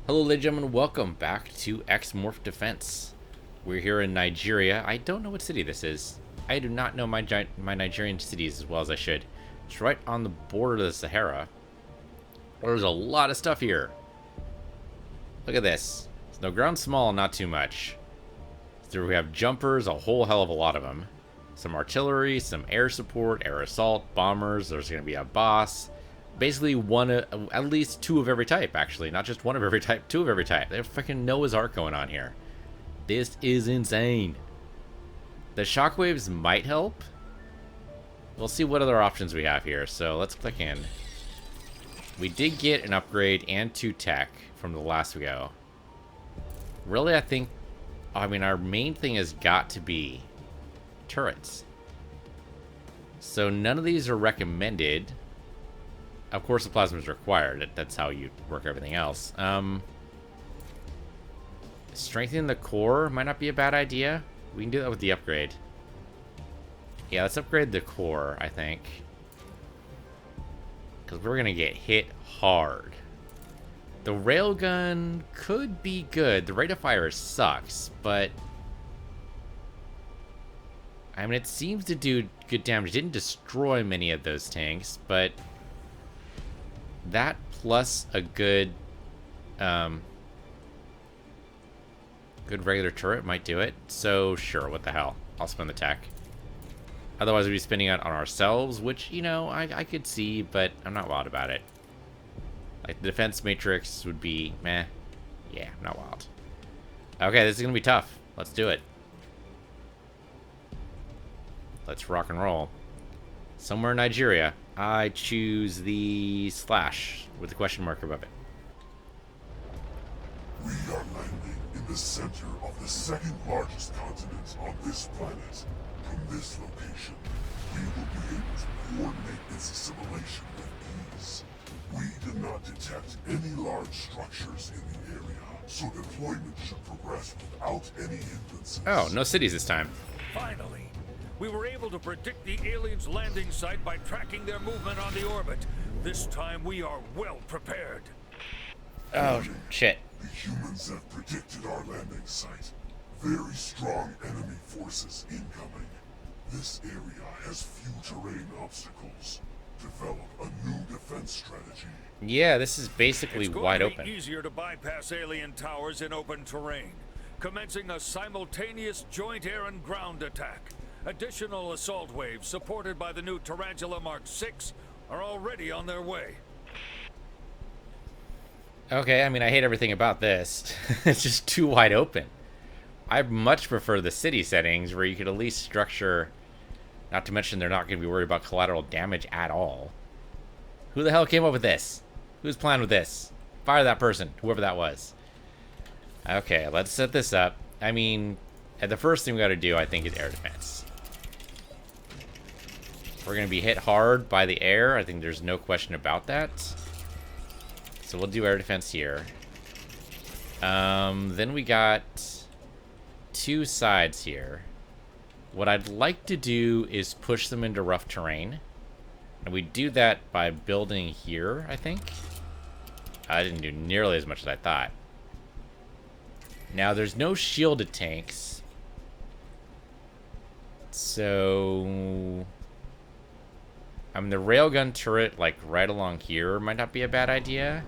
Hello, ladies and gentlemen. Welcome back to X-Morph Defense. We're here in Nigeria. I don't know what city this is. I do not know my Nigerian cities as well as I should. It's right on the border of the Sahara. There's a lot of stuff here. Look at this. There's no ground small, not too much. So we have jumpers, a whole hell of a lot of them. Some artillery, some air support, air assault, bombers. There's going to be a boss. Basically at least two of every type, actually. Not just one of every type, two of every type. They have fucking Noah's Ark going on here. This is insane. The shockwaves might help. We'll see what other options we have here. So let's click in. We did get an upgrade and 2 tech from the last go. Really, I mean, our main thing has got to be turrets. So none of these are recommended. Of course, the plasma is required. That's how you work everything else. Strengthening the core might not be a bad idea. We can do that with the upgrade. Yeah, let's upgrade the core, I think. Because we're going to get hit hard. The railgun could be good. The rate of fire sucks, but... I mean, it seems to do good damage. It didn't destroy many of those tanks, but... that plus a good good regular turret might do it. So sure, what the hell, I'll spend the tech. Otherwise we'd be spending it on ourselves, which, you know, I could see, but I'm not wild about it. Like, the defense matrix would be meh. Yeah, I'm not wild. Okay, this is gonna be tough. Let's do it. Let's rock and roll. Somewhere in Nigeria. I choose the slash with the question mark above it. We are landing in the center of the second largest continent on this planet. From this location, we will be able to coordinate its assimilation with ease. We did not detect any large structures in the area, so deployment should progress without any hindrances. Oh, no cities this time. Finally, we were able to predict the aliens' landing site by tracking their movement on the orbit. This time we are well prepared. Oh, shit. The humans have predicted our landing site. Very strong enemy forces incoming. This area has few terrain obstacles. Develop a new defense strategy. Yeah, this is basically wide open. It's going to be easier to bypass alien towers in open terrain, commencing a simultaneous joint air and ground attack. Additional assault waves, supported by the new Tarantula Mark VI, are already on their way. Okay, I mean, I hate everything about this. It's just too wide open. I much prefer the city settings where you could at least structure... Not to mention they're not going to be worried about collateral damage at all. Who the hell came up with this? Who's playing with this? Fire that person, whoever that was. Okay, let's set this up. I mean, the first thing we got to do, I think, is air defense. We're going to be hit hard by the air. I think there's no question about that. So we'll do air defense here. Then we got 2 sides here. What I'd like to do is push them into rough terrain. And we do that by building here, I think. I didn't do nearly as much as I thought. Now, there's no shielded tanks. So... I mean, the railgun turret, like, right along here might not be a bad idea.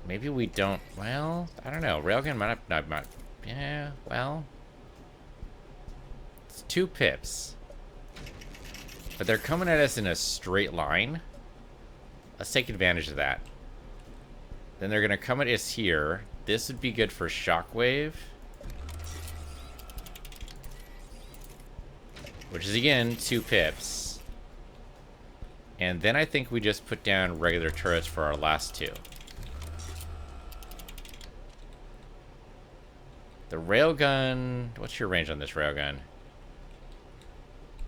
Maybe we don't... Well, I don't know. Railgun might not... Yeah, well... It's 2 pips. But they're coming at us in a straight line. Let's take advantage of that. Then they're going to come at us here. This would be good for shockwave. Which is, again, 2 pips. And then I think we just put down regular turrets for our last 2. The railgun... What's your range on this railgun?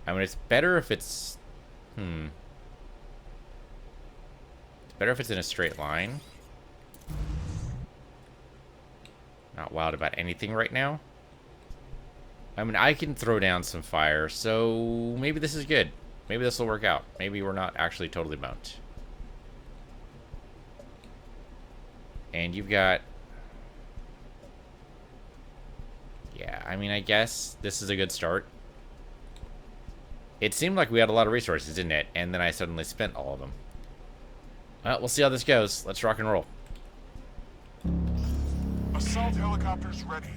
I mean, it's better if it's... It's better if it's in a straight line. Not wild about anything right now. I mean, I can throw down some fire, so maybe this is good. Maybe this will work out. Maybe we're not actually totally boned. And you've got... Yeah, I mean, I guess this is a good start. It seemed like we had a lot of resources, didn't it? And then I suddenly spent all of them. Well, we'll see how this goes. Let's rock and roll. Assault helicopters ready.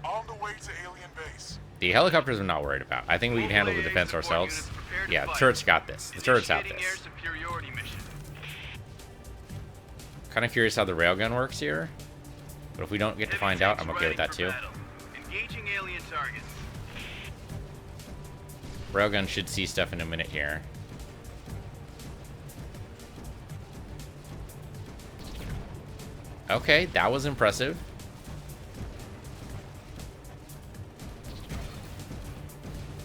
On the way to alien base. The helicopters I'm not worried about. I think we can handle the defense ourselves. Yeah, the turrets got this. The turrets have this. Kind of curious how the railgun works here. But if we don't get to find out, I'm okay with that too. Engaging alien targets. Railgun should see stuff in a minute here. Okay, that was impressive.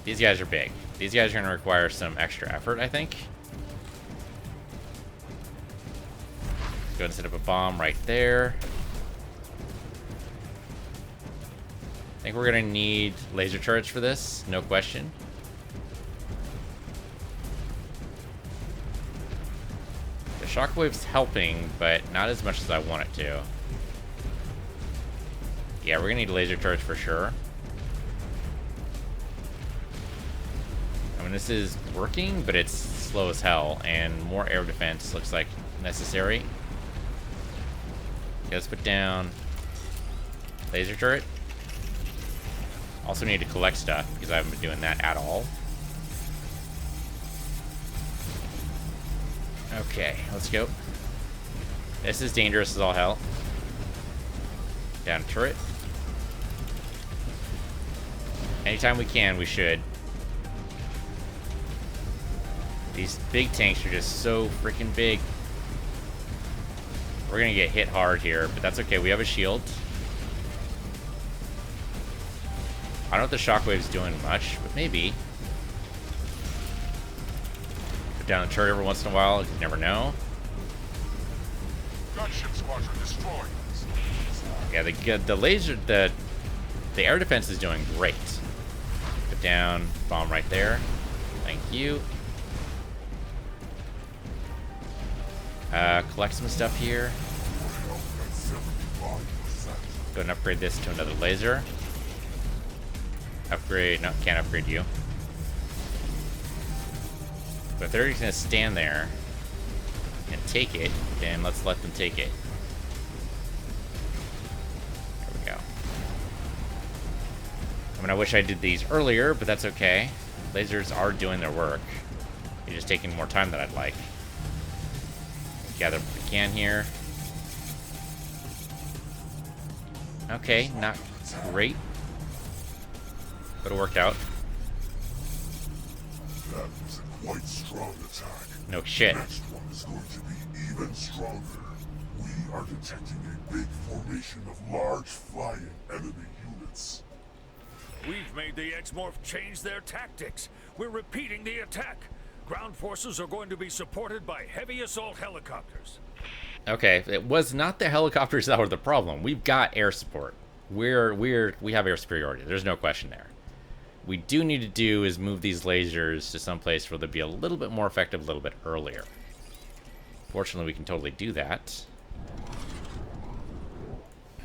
These guys are big. These guys are going to require some extra effort, I think. Go ahead and set up a bomb right there. I think we're going to need laser turrets for this, no question. The shockwave's helping, but not as much as I want it to. Yeah, we're going to need laser turrets for sure. I mean, this is working, but it's slow as hell, and more air defense looks like necessary. Okay, let's put down laser turret. Also need to collect stuff, because I haven't been doing that at all. Okay, let's go. This is dangerous as all hell. Down turret. Anytime we can, we should. These big tanks are just so freaking big. We're gonna get hit hard here, but that's okay. We have a shield. I don't know if the shockwave's doing much, but maybe. Put down the turret every once in a while. You never know. Gunship squadron destroyed. Yeah, the laser, the air defense is doing great. Put down bomb right there. Thank you. Collect some stuff here. Go ahead and upgrade this to another laser. Upgrade, no, can't upgrade you. But if they're just gonna stand there and take it, then let's let them take it. There we go. I mean, I wish I did these earlier, but that's okay. Lasers are doing their work. They're just taking more time than I'd like. Gather what we can here. Okay, not great, but it worked out. That was a quite strong attack. No shit. Next one is going to be even stronger. We are detecting a big formation of large flying enemy units. We've made the X-Morph change their tactics. We're repeating the attack. Ground forces are going to be supported by heavy assault helicopters. Okay, it was not the helicopters that were the problem. We've got air support. We have air superiority. There's no question there. We do need to do is move these lasers to some place where they'll be a little bit more effective a little bit earlier. Fortunately, we can totally do that.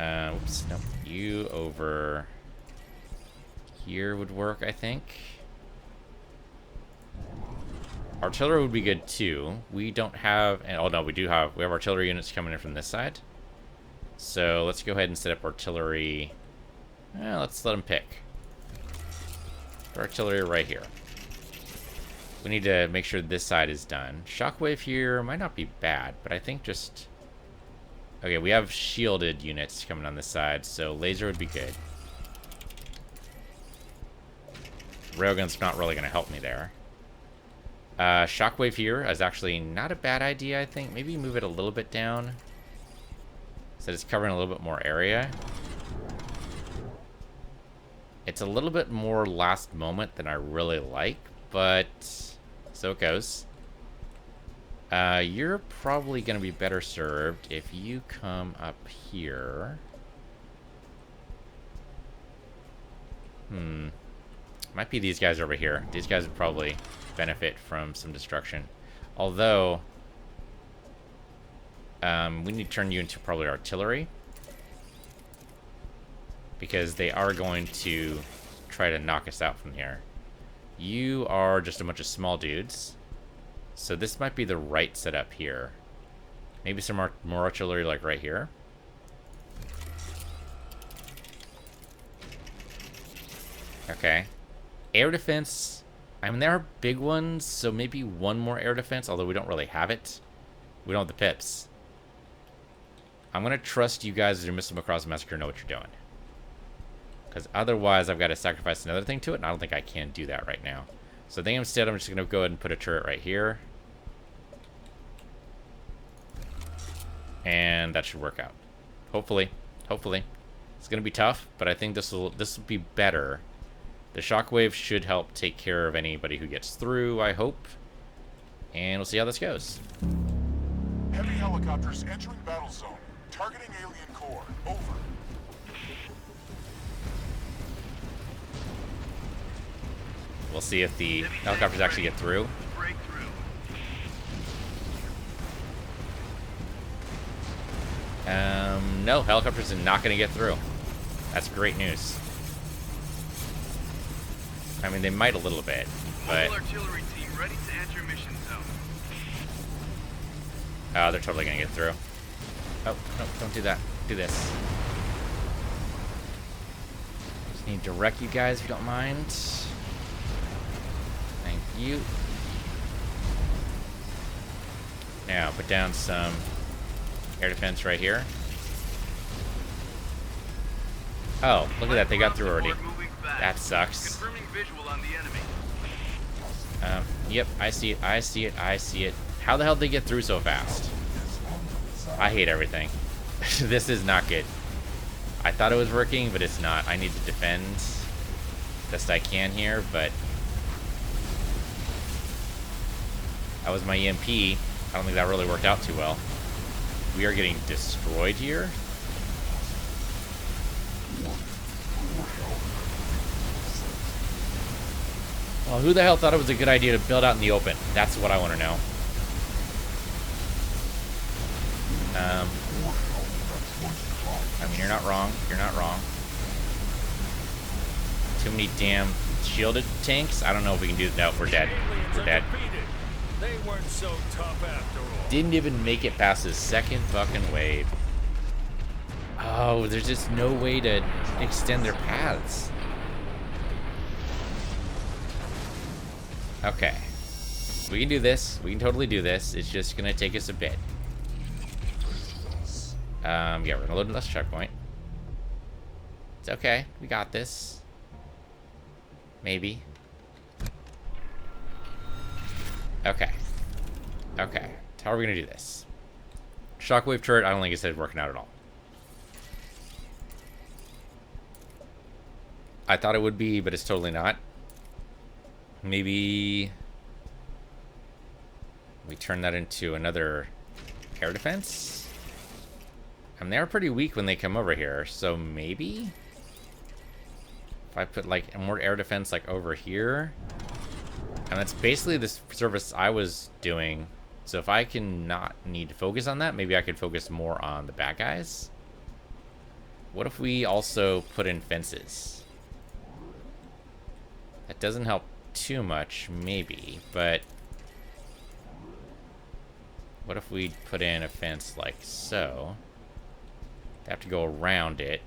Oops, nope. You over here would work, I think. Artillery would be good too. We don't have, oh no, we have artillery units coming in from this side. So let's go ahead and set up artillery. Let's let them pick. Artillery right here. We need to make sure this side is done. Shockwave here might not be bad, but I think just... Okay, we have shielded units coming on this side, so laser would be good. Railgun's not really going to help me there. Shockwave here is actually not a bad idea, I think. Maybe move it a little bit down so it's covering a little bit more area. It's a little bit more last moment than I really like, but so it goes. You're probably going to be better served if you come up here. Might be these guys over here. These guys would probably benefit from some destruction. Although, We need to turn you into probably artillery. Because they are going to try to knock us out from here. You are just a bunch of small dudes. So this might be the right setup here. Maybe some more artillery like right here. Okay. Air defense. I mean, there are big ones, so maybe one more air defense, although we don't really have it. We don't have the pips. I'm going to trust you guys as your Missile Macross Massacre know what you're doing. Because otherwise, I've got to sacrifice another thing to it, and I don't think I can do that right now. So I think instead, I'm just going to go ahead and put a turret right here. And that should work out. Hopefully. Hopefully. It's going to be tough, but I think this will be better. The shockwave should help take care of anybody who gets through, I hope. And we'll see how this goes. Heavy helicopters entering battle zone. Targeting alien core. Over. We'll see if the helicopters actually get through. Breakthrough. No, helicopters are not going to get through. That's great news. I mean, they might a little bit, but... Mobile artillery team ready to enter mission zone. Oh, they're totally going to get through. Oh, no, don't do that. Do this. Just need to wreck you guys if you don't mind. Thank you. Now, put down some air defense right here. Oh, look at that. They got through already. That sucks. Confirming visual on the enemy. Yep, I see it. I see it. I see it. How the hell did they get through so fast? I hate everything. This is not good. I thought it was working, but it's not. I need to defend best I can here, but that was my EMP. I don't think that really worked out too well. We are getting destroyed here. Well, who the hell thought it was a good idea to build out in the open? That's what I want to know. I mean, you're not wrong. You're not wrong. Too many damn shielded tanks. I don't know if we can do that. No, we're dead. We're dead. They weren't so tough after all. Didn't even make it past his second fucking wave. Oh, there's just no way to extend their paths. Okay. We can do this. We can totally do this. It's just gonna take us a bit. Yeah, we're gonna load another checkpoint. It's okay. We got this. Maybe. Okay. Okay. How are we gonna do this? Shockwave turret, I don't think it's working out at all. I thought it would be, but it's totally not. Maybe we turn that into another air defense? And they're pretty weak when they come over here, so maybe if I put like more air defense like over here, and that's basically the service I was doing. So if I can not need to focus on that, maybe I could focus more on the bad guys. What if we also put in fences? That doesn't help too much, maybe, but what if we put in a fence like so? They have to go around it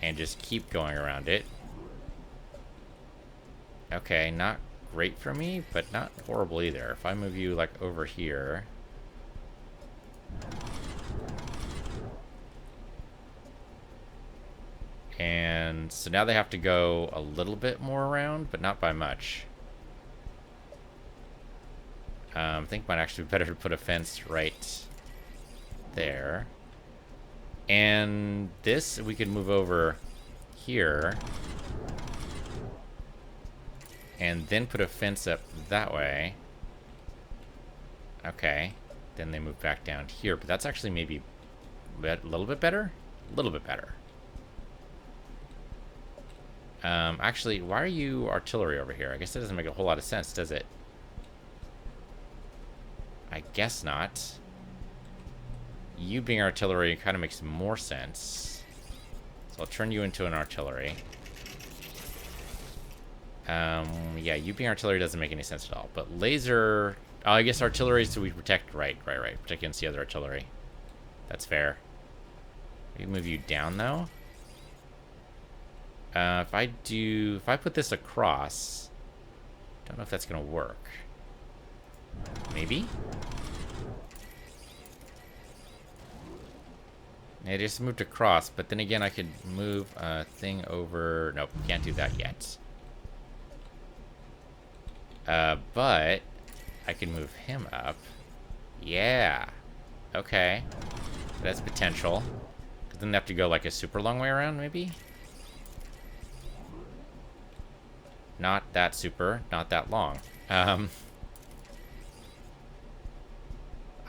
and just keep going around it. Okay, not great for me, but not horrible either. If I move you like over here. And so now they have to go a little bit more around, but not by much. I think it might actually be better to put a fence right there. And this, we could move over here. And then put a fence up that way. Okay. Then they move back down here. But that's actually maybe a little bit better? A little bit better. Actually, why are you artillery over here? I guess that doesn't make a whole lot of sense, does it? I guess not. you being artillery kind of makes more sense. So I'll turn you into an artillery. Yeah, you being artillery doesn't make any sense at all. But laser... Oh, I guess artillery so we protect... Right. Protect against the other artillery. That's fair. We can move you down, though. If I put this across... Don't know if that's going to work. Maybe? It just moved across, but then again, I could move a thing over... Nope, can't do that yet. But I can move him up. Yeah. Okay. That's potential. Then they have to go like a super long way around, maybe? Not that super, not that long.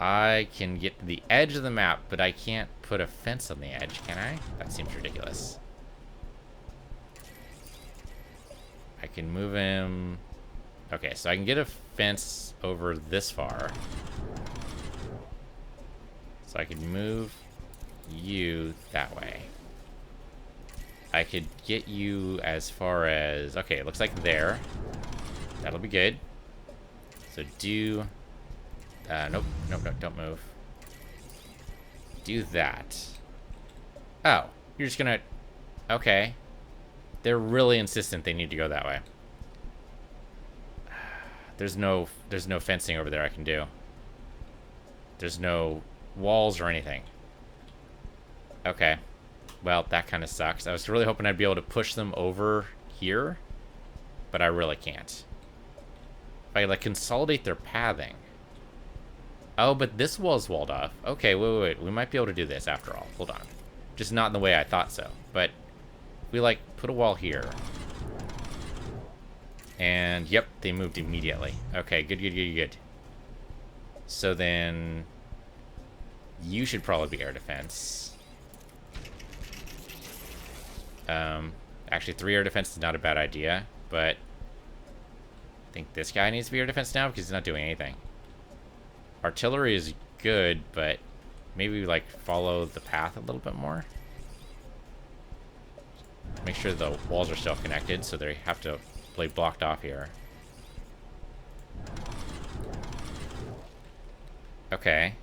I can get to the edge of the map, but I can't put a fence on the edge, can I? That seems ridiculous. I can move him... Okay, so I can get a fence over this far. So I can move you that way. I could get you as far as... Okay, it looks like there. That'll be good. So do... Nope, don't move. Do that. Oh, you're just gonna... Okay. They're really insistent they need to go that way. There's no fencing over there I can do. There's no walls or anything. Okay. Well, that kind of sucks. I was really hoping I'd be able to push them over here, but I really can't. If I, like, consolidate their pathing... Oh, but this wall's walled off. Okay, wait. We might be able to do this after all. Hold on. Just not in the way I thought so. But we, like, put a wall here. And, yep, they moved immediately. Okay, good. So then... You should probably be air defense. Actually, 3 air defense is not a bad idea, but... I think this guy needs to be air defense now because he's not doing anything. Artillery is good, but maybe like follow the path a little bit more. Make sure the walls are still connected, so they have to play blocked off here. Okay.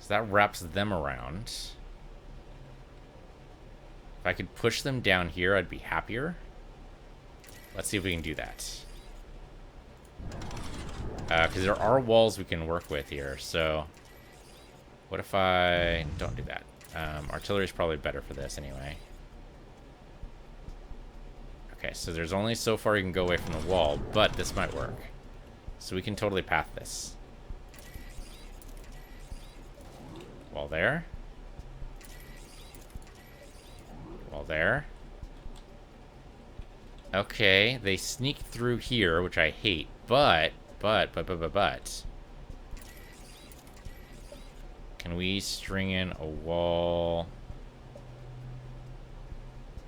So that wraps them around. If I could push them down here, I'd be happier. Let's see if we can do that. Because there are walls we can work with here, so... What if I... Don't do that. Artillery is probably better for this anyway. Okay, so there's only so far you can go away from the wall, but this might work. So we can totally path this. Wall there. Wall there. Okay, they sneak through here, which I hate, but... Can we string in a wall?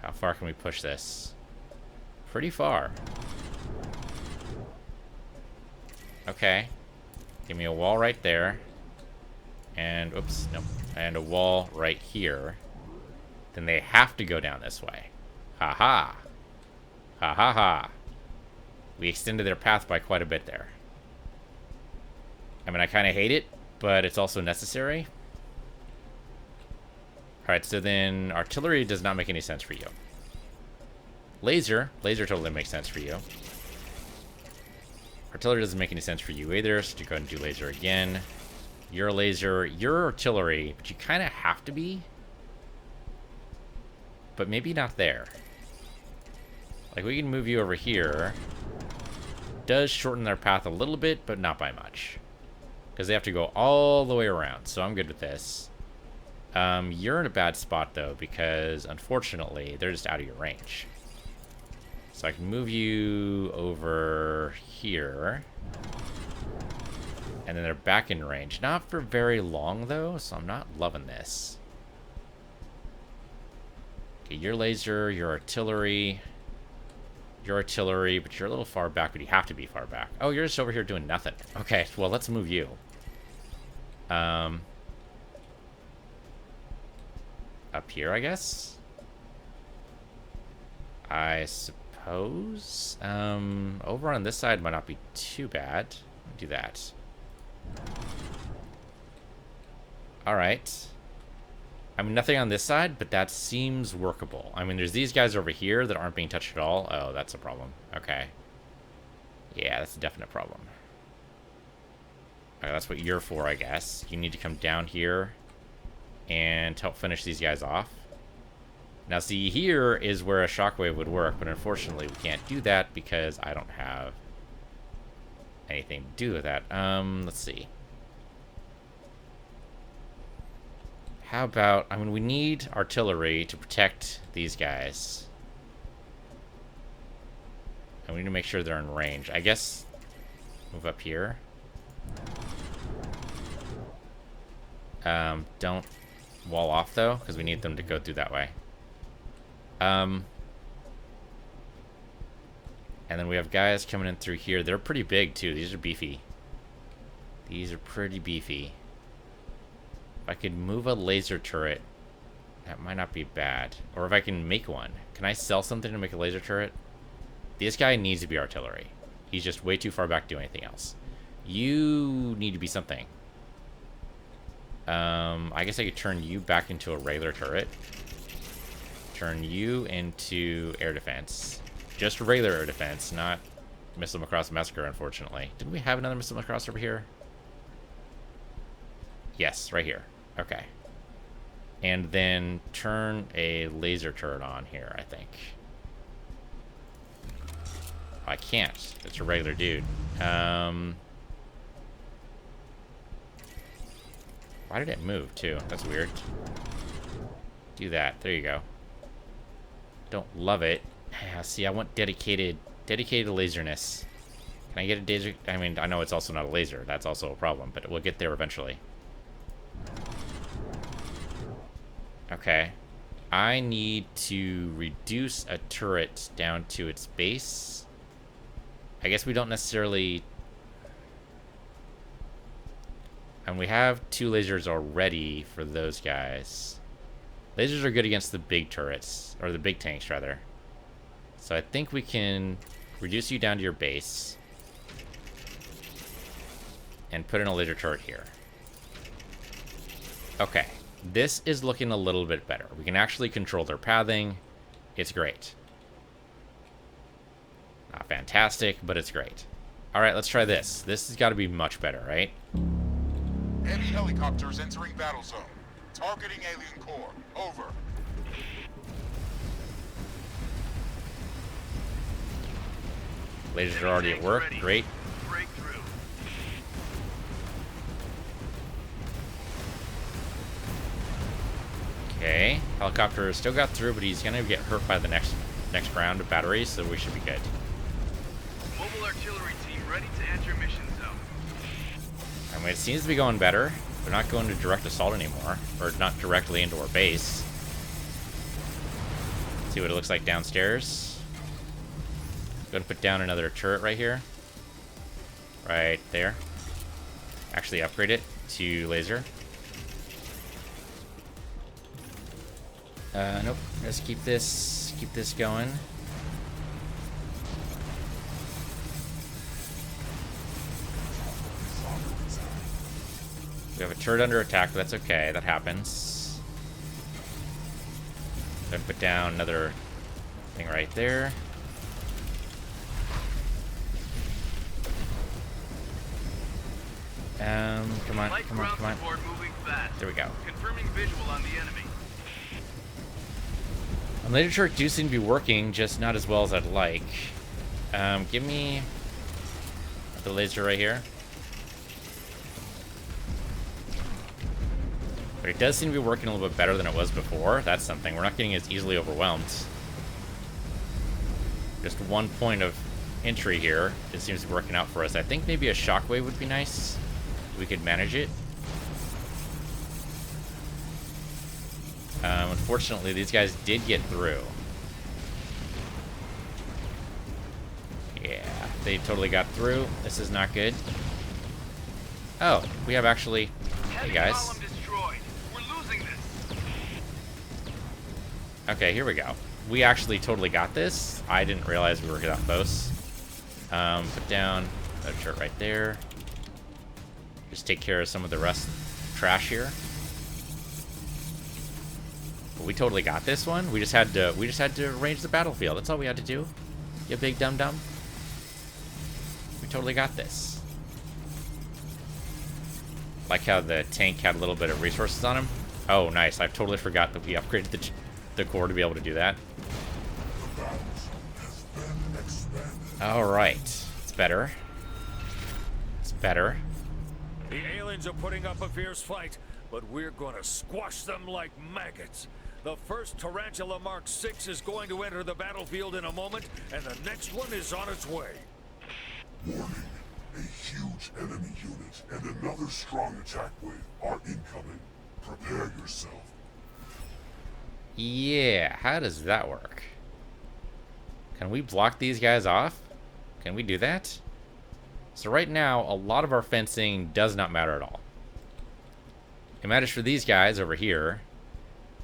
How far can we push this? Pretty far. Okay. Give me a wall right there. And, oops, nope. And a wall right here. Then they have to go down this way. Ha-ha. Ha-ha-ha. We extended their path by quite a bit there. I mean, I kind of hate it, but it's also necessary. Alright, so then artillery does not make any sense for you. Laser totally makes sense for you. Artillery doesn't make any sense for you either, so you go ahead and do laser again. You're a laser, you're artillery, but you kind of have to be. But maybe not there. Like, we can move you over here. Does shorten their path a little bit, but not by much. Because they have to go all the way around, so I'm good with this. You're in a bad spot, though, because, unfortunately, they're just out of your range. So I can move you over here. And then they're back in range. Not for very long, though, so I'm not loving this. Okay, you're laser, you're artillery. You're artillery, but you're a little far back, but you have to be far back. Oh, you're just over here doing nothing. Okay, well, let's move you. up here, I guess. I suppose. Over on this side might not be too bad. Do that. Alright. I mean, nothing on this side, but that seems workable. I mean, there's these guys over here that aren't being touched at all. Oh, that's a problem. Okay. Yeah, that's a definite problem. Okay, that's what you're for, I guess. You need to come down here and help finish these guys off. Now, see, here is where a shockwave would work, but unfortunately we can't do that because I don't have anything to do with that. Let's see. How about, I mean, we need artillery to protect these guys. And we need to make sure they're in range. I guess move up here. Don't wall off, though, because we need them to go through that way. And then we have guys coming in through here. They're pretty big, too. These are beefy. These are pretty beefy. If I could move a laser turret, that might not be bad. Or if I can make one. Can I sell something to make a laser turret? This guy needs to be artillery. He's just way too far back to do anything else. You need to be something. I guess I could turn you back into a regular turret. Turn you into air defense. Just regular air defense, not Missile Macross Massacre, unfortunately. Didn't we have another Missile Macross over here? Yes, right here. Okay. And then turn a laser turret on here, I think. I can't. It's a regular dude. Why did it move, too? That's weird. Do that. There you go. Don't love it. See, I want dedicated laserness. Can I get a laser? I mean, I know it's also not a laser. That's also a problem, but we'll get there eventually. Okay. I need to reduce a turret down to its base. I guess we don't necessarily... And we have 2 lasers already for those guys. Lasers are good against the big turrets, or the big tanks, rather. So I think we can reduce you down to your base and put in a laser turret here. Okay. This is looking a little bit better. We can actually control their pathing. It's great. Not fantastic, but it's great. Alright, let's try this. This has got to be much better, right? Heavy helicopters entering battle zone. Targeting alien core. Over. Lasers are already at work. Great. Breakthrough. Okay. Helicopter still got through, but he's going to get hurt by the next round of batteries, so we should be good. Mobile artillery team ready to enter mission zone. I mean, it seems to be going better. They're not going to direct assault anymore, or not directly into our base. See what it looks like downstairs. Going to put down another turret right here. Right there. Actually upgrade it to laser. Nope. Let's keep this going. We have a turret under attack, but that's okay. That happens. Then put down another thing right there. Come on, Light come on, ground come on. support moving fast. There we go. Confirming visual on the enemy. Laser turret do seem to be working, just not as well as I'd like. Give me the laser right here. But it does seem to be working a little bit better than it was before. That's something. We're not getting as easily overwhelmed. Just 1 point of entry here. It seems to be working out for us. I think maybe a shockwave would be nice. We could manage it. Unfortunately, these guys did get through. Yeah, they totally got through. This is not good. Oh, we have actually... Hey, guys. Column destroyed. We're losing this. Okay, here we go. We actually totally got this. I didn't realize we were that close. Put down that shirt right there. Just take care of some of the rest trash here. But we totally got this one. We just had to arrange the battlefield. That's all we had to do. You big dum dum. We totally got this. Like how the tank had a little bit of resources on him. Oh, nice. I totally forgot that we upgraded the core to be able to do that. Alright. It's better. It's better. The aliens are putting up a fierce fight, but we're gonna squash them like maggots. The first Tarantula Mark 6 is going to enter the battlefield in a moment, and the next one is on its way. Warning. A huge enemy unit and another strong attack wave are incoming. Prepare yourself. Yeah, how does that work? Can we block these guys off? Can we do that? So right now, a lot of our fencing does not matter at all. It matters for these guys over here,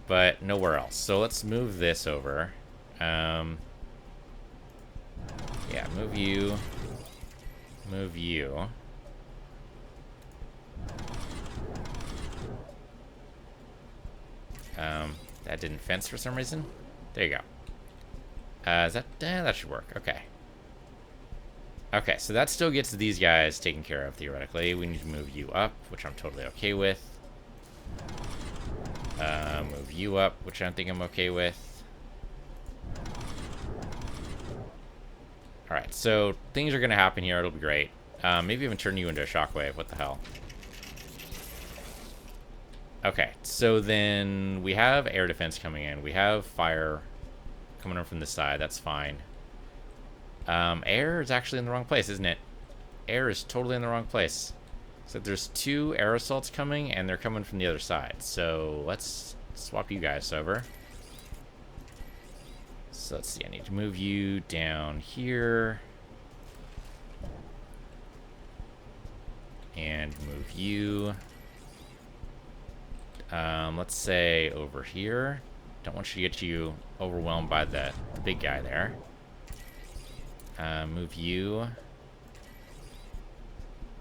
but nowhere else. So let's move this over. Yeah, move you. Move you. That didn't fence for some reason. There you go. That should work. Okay. Okay, so that still gets these guys taken care of, theoretically. We need to move you up, which I'm totally okay with. Move you up, which I think I'm okay with. Alright, so things are going to happen here. It'll be great. Maybe even turn you into a shockwave. What the hell? Okay, so then we have air defense coming in. We have fire coming in from the side. That's fine. Air is actually in the wrong place, isn't it? Air is totally in the wrong place. So there's 2 air assaults coming, and they're coming from the other side. So let's swap you guys over. So let's see, I need to move you down here. And move you. Let's say over here. Don't want you to get you overwhelmed by the big guy there. Move you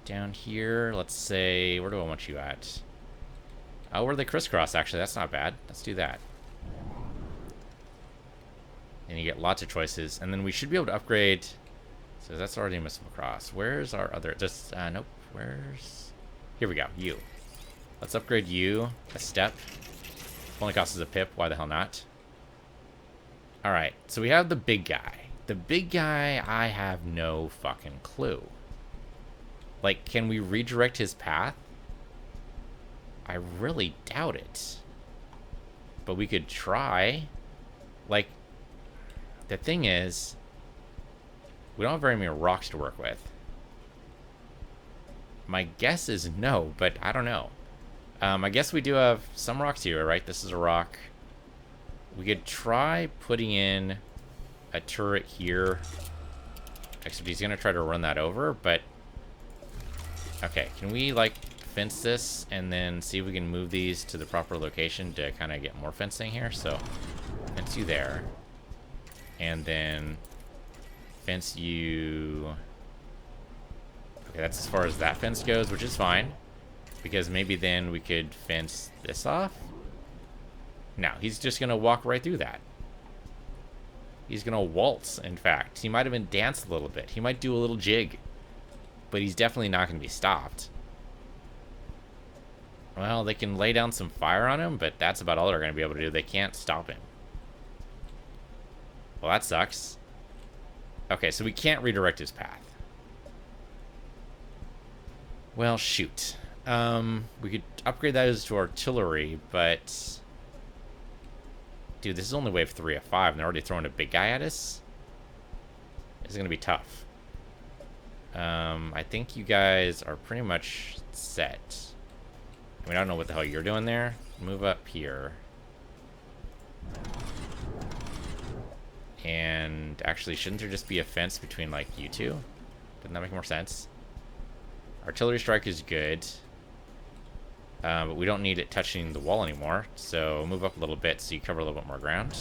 down here. Let's say, where do I want you at? Oh, where they crisscross, actually. That's not bad. Let's do that. And you get lots of choices. And then we should be able to upgrade. So that's already a missile across. Where's our other? Just, nope. Where's? Here we go. You. Let's upgrade you a step. Only costs us a pip. Why the hell not? Alright. So we have the big guy. The big guy, I have no fucking clue. Like, can we redirect his path? I really doubt it. But we could try. Like, the thing is, we don't have very many rocks to work with. My guess is no, but I don't know. I guess we do have some rocks here, right? This is a rock. We could try putting in a turret here. Except he's gonna try to run that over, but... Okay, can we, like, fence this and then see if we can move these to the proper location to kind of get more fencing here? So, fence you there. And then fence you... Okay, that's as far as that fence goes, which is fine. Because maybe then we could fence this off? No, he's just gonna walk right through that. He's gonna waltz, in fact. He might even dance a little bit. He might do a little jig. But he's definitely not gonna be stopped. Well, they can lay down some fire on him, but that's about all they're gonna be able to do. They can't stop him. Well, that sucks. Okay, so we can't redirect his path. Well, shoot. We could upgrade those to artillery, but... Dude, this is only wave 3 of 5, and they're already throwing a big guy at us? This is going to be tough. I think you guys are pretty much set. I mean, I don't know what the hell you're doing there. Move up here. And actually, shouldn't there just be a fence between, like, you two? Doesn't that make more sense? Artillery strike is good. But we don't need it touching the wall anymore, so move up a little bit so you cover a little bit more ground.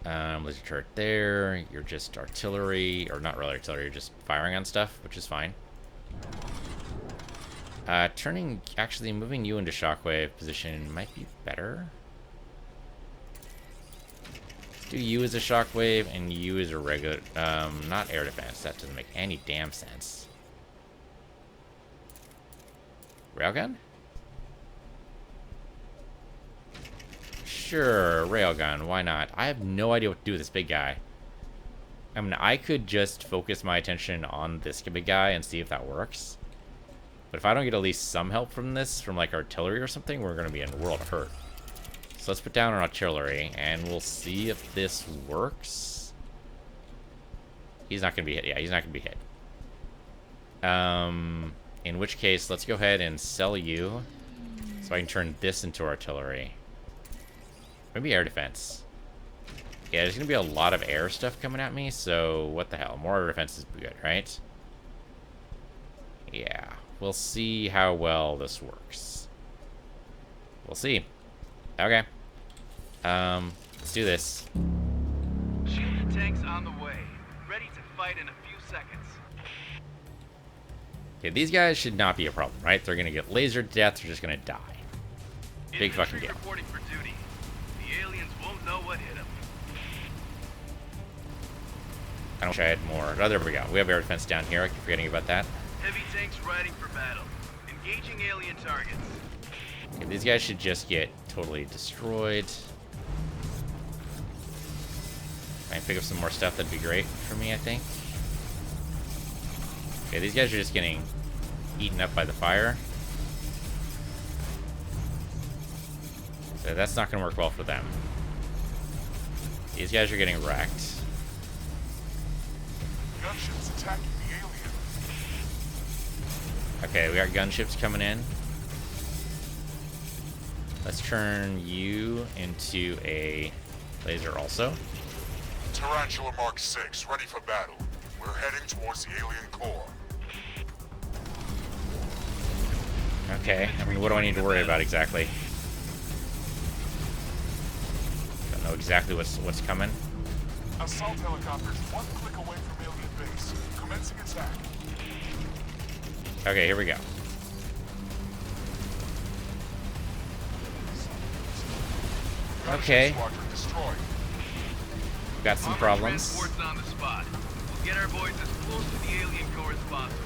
Laser turret there. You're just artillery, or not really artillery, you're just firing on stuff, which is fine. Actually moving you into shockwave position might be better. Let's do you as a shockwave and you as a regular, not air defense. That doesn't make any damn sense. Railgun? Sure, railgun. Why not? I have no idea what to do with this big guy. I mean, I could just focus my attention on this big guy and see if that works. But if I don't get at least some help from this, from like artillery or something, we're going to be in a world of hurt. So let's put down our artillery, and we'll see if this works. He's not going to be hit. Yeah, he's not going to be hit. In which case, let's go ahead and sell you, so I can turn this into artillery. Maybe air defense. Yeah, there's going to be a lot of air stuff coming at me, so what the hell. More air defense is good, right? Yeah, we'll see how well this works. We'll see. Okay. Let's do this. Shield tanks on the way. Ready to fight in a few seconds. Okay, these guys should not be a problem, right? They're going to get lasered to death, they're just going to die. Big fucking deal. Reporting for duty. The aliens won't know what hit them. I wish I had more. Oh, there we go. We have air defense down here. I keep forgetting about that. Heavy tanks riding for battle. Engaging alien targets. Okay, these guys should just get totally destroyed. If I can pick up some more stuff, that'd be great for me, I think. Okay, these guys are just getting eaten up by the fire. So that's not going to work well for them. These guys are getting wrecked. Gunships attacking the alien. Okay, we got gunships coming in. Let's turn you into a laser also. Tarantula Mark 6, ready for battle. We're heading towards the alien core. Okay, I mean, what do I need to worry about exactly? Don't know exactly what's coming. Assault helicopters one click away from alien base. Commencing attack. Okay, here we go. Okay. Squadron destroyed. We've got some Armored problems. transport's on the spot. We'll get our boys as close to the alien core as possible.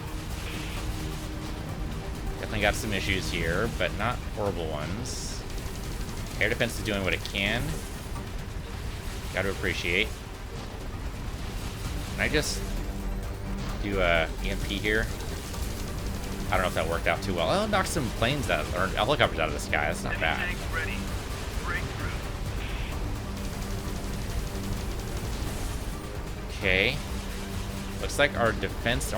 Definitely got some issues here, but not horrible ones. Air defense is doing what it can. Got to appreciate. Can I just do a EMP here? I don't know if that worked out too well. I'll knock some planes out, or helicopters out of the sky. That's not Heavy bad. tanks ready. Breakthrough. Okay. Looks like our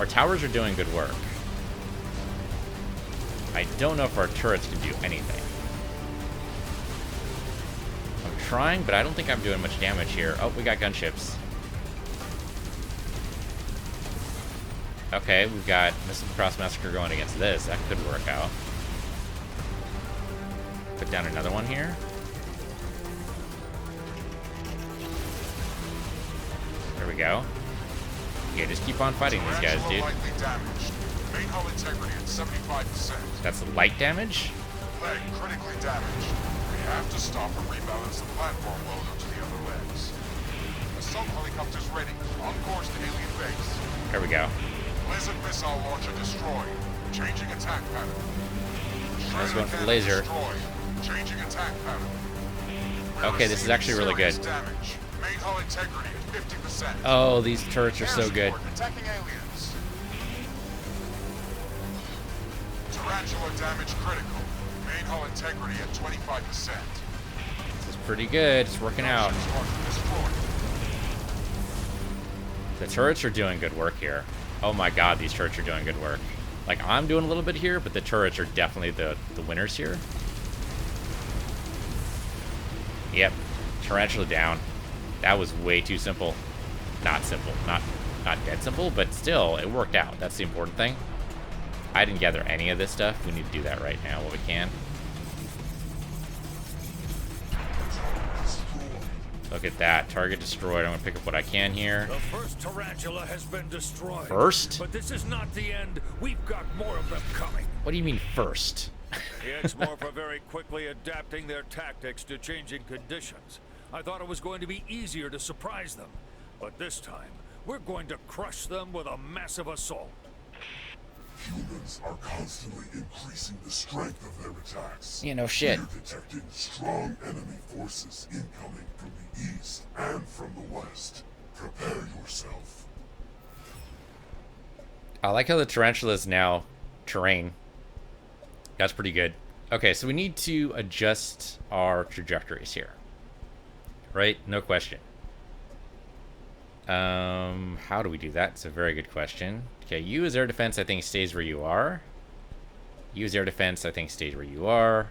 towers are doing good work. I don't know if our turrets can do anything. I'm trying, but I don't think I'm doing much damage here. Oh, we got gunships. Okay, we've got Missile Cross Massacre going against this. That could work out. Put down another one here. There we go. Okay, just keep on fighting these guys, dude. Lightly damaged. Main hull integrity at 75%. That's light damage? Leg critically damaged. We have to stop and rebalance the platform loader to the other legs. Assault helicopters ready. On course to alien base. There we go. Laser missile launcher destroyed. Changing attack pattern. I was going for the Shredder laser. destroyed. Changing attack pattern. Okay, this is actually really good. Serious damage. Main hull integrity at 50%. Oh, these turrets are so good. Air support attacking aliens. Tarantula damage critical. Main hull integrity at 25%. This is pretty good. It's working out. Gunships launcher destroyed. The turrets are doing good work here. Oh my god, these turrets are doing good work. Like, I'm doing a little bit here, but the turrets are definitely the winners here. Yep. Tarantula down. That was way too simple. Not simple. Not dead simple, but still, it worked out. That's the important thing. I didn't gather any of this stuff. We need to do that right now while we can. Look at that. Target destroyed. I'm going to pick up what I can here. The first tarantula has been destroyed. First? But this is not the end. We've got more of them coming. What do you mean first? The X-Morph are very quickly adapting their tactics to changing conditions. I thought it was going to be easier to surprise them. But this time, we're going to crush them with a massive assault. Humans are constantly increasing the strength of their attacks. Yeah, no shit. We're detecting strong enemy forces incoming from the east and from the west. Prepare yourself. I like how the tarantula is now terrain. That's pretty good. Okay, so we need to adjust our trajectories here. Right? No question. How do we do that? It's a very good question. Okay, you as air defense, I think, stays where you are. You as air defense, I think, stays where you are.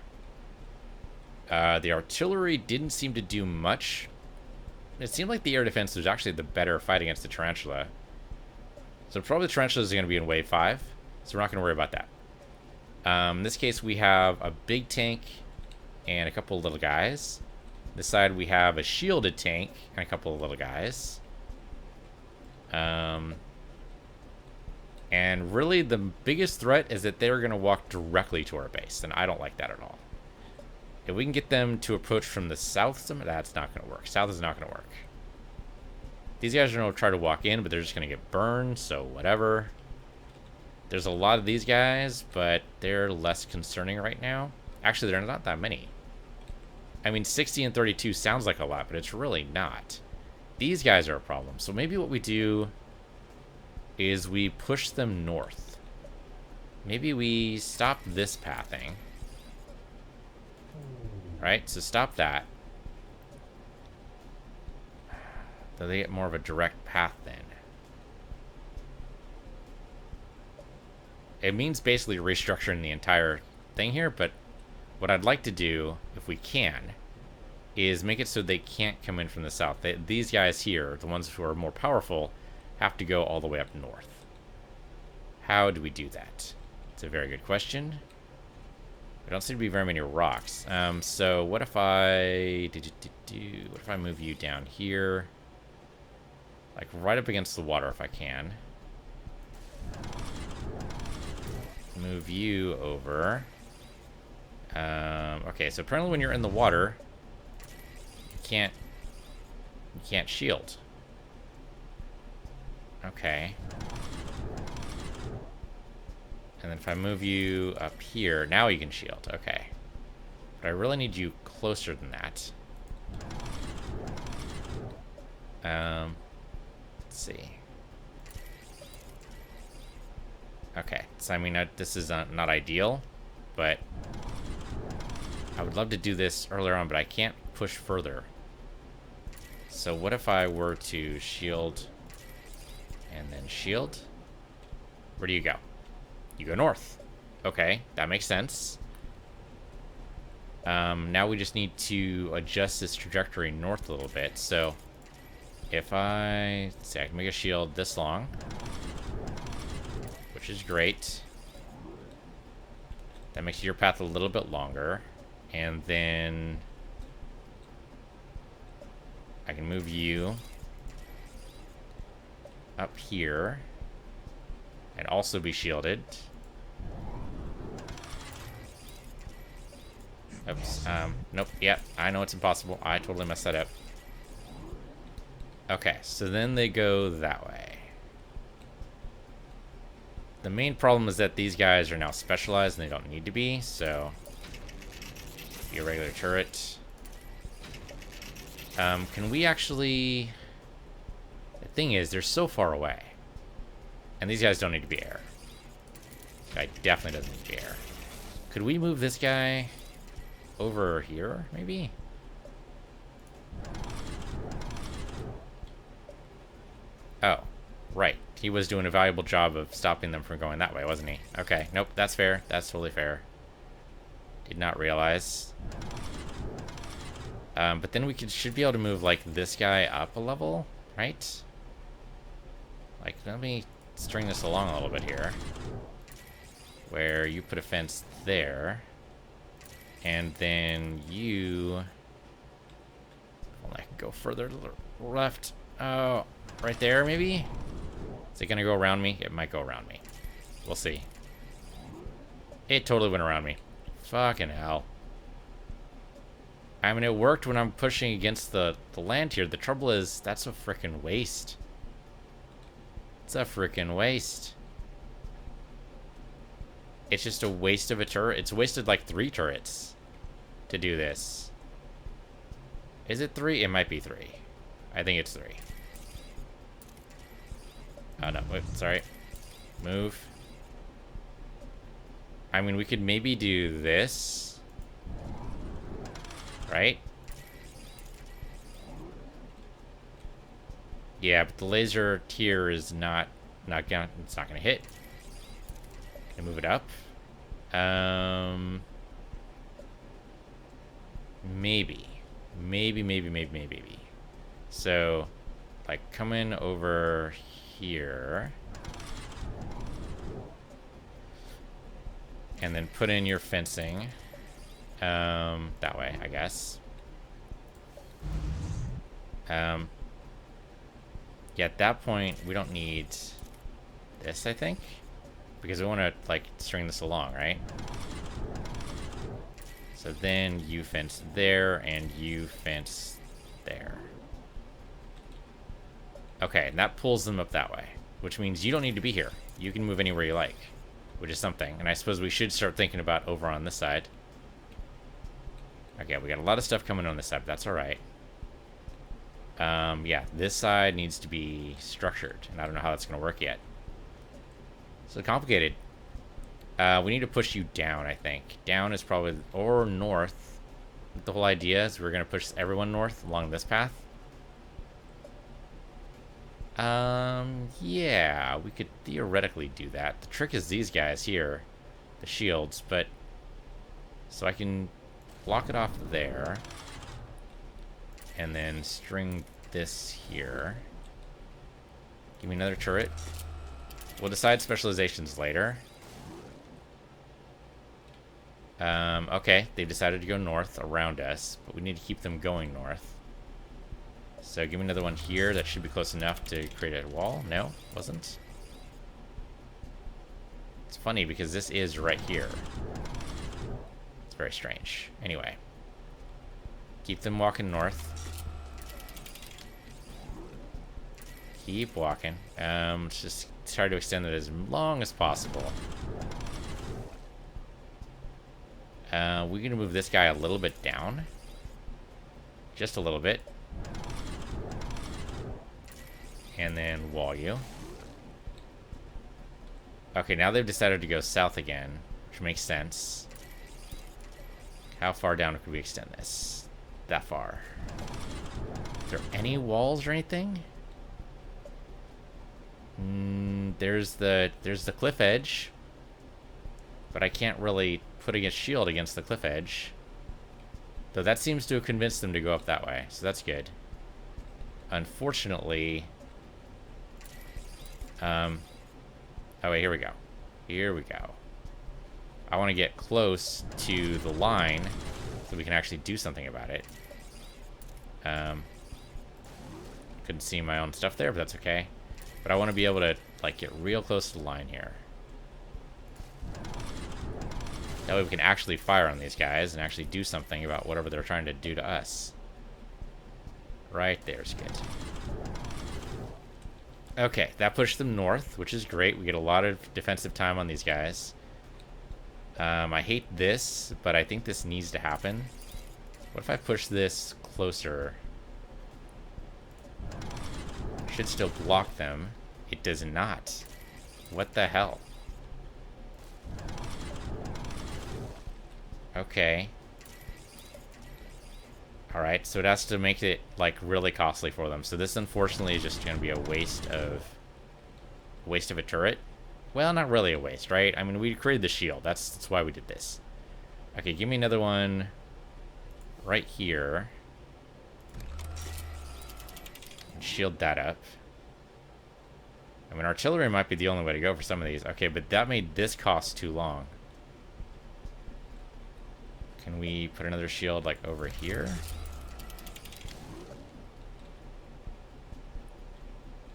The artillery didn't seem to do much. It seemed like the air defense was actually the better fight against the tarantula. So probably the tarantulas are going to be in wave 5. So we're not going to worry about that. In this case, we have a big tank and a couple of little guys. This side, we have a shielded tank and a couple of little guys. And really, the biggest threat is that they're going to walk directly to our base, and I don't like that at all. If we can get them to approach from the south, that's not going to work. South is not going to work. These guys are going to try to walk in, but they're just going to get burned, so whatever. There's a lot of these guys, but they're less concerning right now. Actually, they're not that many. I mean, 60 and 32 sounds like a lot, but it's really not. These guys are a problem. So maybe what we do is we push them north. Maybe we stop this pathing. Right? So stop that. So they get more of a direct path then. It means basically restructuring the entire thing here, but what I'd like to do, if we can, is make it so they can't come in from the south. These guys here, the ones who are more powerful, have to go all the way up north. How do we do that? It's a very good question. There don't seem to be very many rocks. So what if I what if I move you down here, like right up against the water if I can? Move you over. Okay, so apparently when you're in the water, you can't shield. Okay. And then if I move you up here, now you can shield. Okay. But I really need you closer than that. Let's see. Okay, so I mean, this is not ideal, but I would love to do this earlier on, but I can't push further. So what if I were to shield and then shield? Where do you go? You go north. Okay, that makes sense. Now we just need to adjust this trajectory north a little bit. So if let's see, I can make a shield this long, which is great. That makes your path a little bit longer. And then I can move you up here and also be shielded. Oops. Nope. Yeah, I know it's impossible. I totally messed that up. Okay, so then they go that way. The main problem is that these guys are now specialized and they don't need to be, so be a regular turret. Can we actually... The thing is, they're so far away. And these guys don't need to be air. This guy definitely doesn't need to be air. Could we move this guy over here, maybe? Oh, right. He was doing a valuable job of stopping them from going that way, wasn't he? Okay, nope, that's fair. That's totally fair. Did not realize. But then we should be able to move, like, this guy up a level, right? Like, let me string this along a little bit here. where you put a fence there. And then you... Well, I can go further to the left. Oh, right there, maybe? Is it gonna go around me? It might go around me. We'll see. It totally went around me. Fucking hell. I mean, it worked when I'm pushing against the land here. The trouble is, that's a frickin' waste. It's a frickin' waste. It's just a waste of a turret. It's wasted like 3 turrets to do this. Is it 3? It might be 3. I think it's 3. Oh, no. Wait, sorry. Move. I mean, we could maybe do this. Right? Yeah, but the laser tier is not gonna, it's not gonna hit. Can I move it up? Maybe. Maybe. So, like, come in over here. And then put in your fencing. That way, I guess. Yeah, at that point, we don't need this, I think. Because we want to, like, string this along, right? So then you fence there, and you fence there. Okay, and that pulls them up that way. Which means you don't need to be here. You can move anywhere you like. Which is something. And I suppose we should start thinking about over on this side. Okay, we got a lot of stuff coming on this side, but that's alright. Yeah, this side needs to be structured, and I don't know how that's going to work yet. So complicated. We need to push you down, I think. Down is probably, or north. The whole idea is we're going to push everyone north along this path. Yeah, we could theoretically do that. The trick is these guys here, the shields, but so I can block it off there and then string this here. Give me another turret. We'll decide specializations later. Okay, they've decided to go north around us, but we need to keep them going north. So give me another one here. That should be close enough to create a wall. No, wasn't. It's funny because this is right here. It's very strange. Anyway. Keep them walking north. Keep walking. Let's just try to extend it as long as possible. We're gonna move this guy a little bit down. Just a little bit. And then wall you. Okay, now they've decided to go south again, which makes sense. How far down could we extend this? That far. Is there any walls or anything? There's the cliff edge, but I can't really put a shield against the cliff edge. Though that seems to have convinced them to go up that way, so that's good. Unfortunately, oh wait, here we go. Here we go. I want to get close to the line so we can actually do something about it. Couldn't see my own stuff there, but that's okay. But I want to be able to, like, get real close to the line here. That way we can actually fire on these guys and actually do something about whatever they're trying to do to us. Right there's good. Okay, that pushed them north, which is great. We get a lot of defensive time on these guys. I hate this, but I think this needs to happen. What if I push this closer? Should still block them. It does not. What the hell? Okay. Alright, so it has to make it, like, really costly for them. So this, unfortunately, is just going to be a waste of a turret. Well, not really a waste, right? I mean, we created the shield. That's why we did this. Okay, give me another one right here. Shield that up. I mean, artillery might be the only way to go for some of these. Okay, but that made this cost too long. Can we put another shield, like, over here?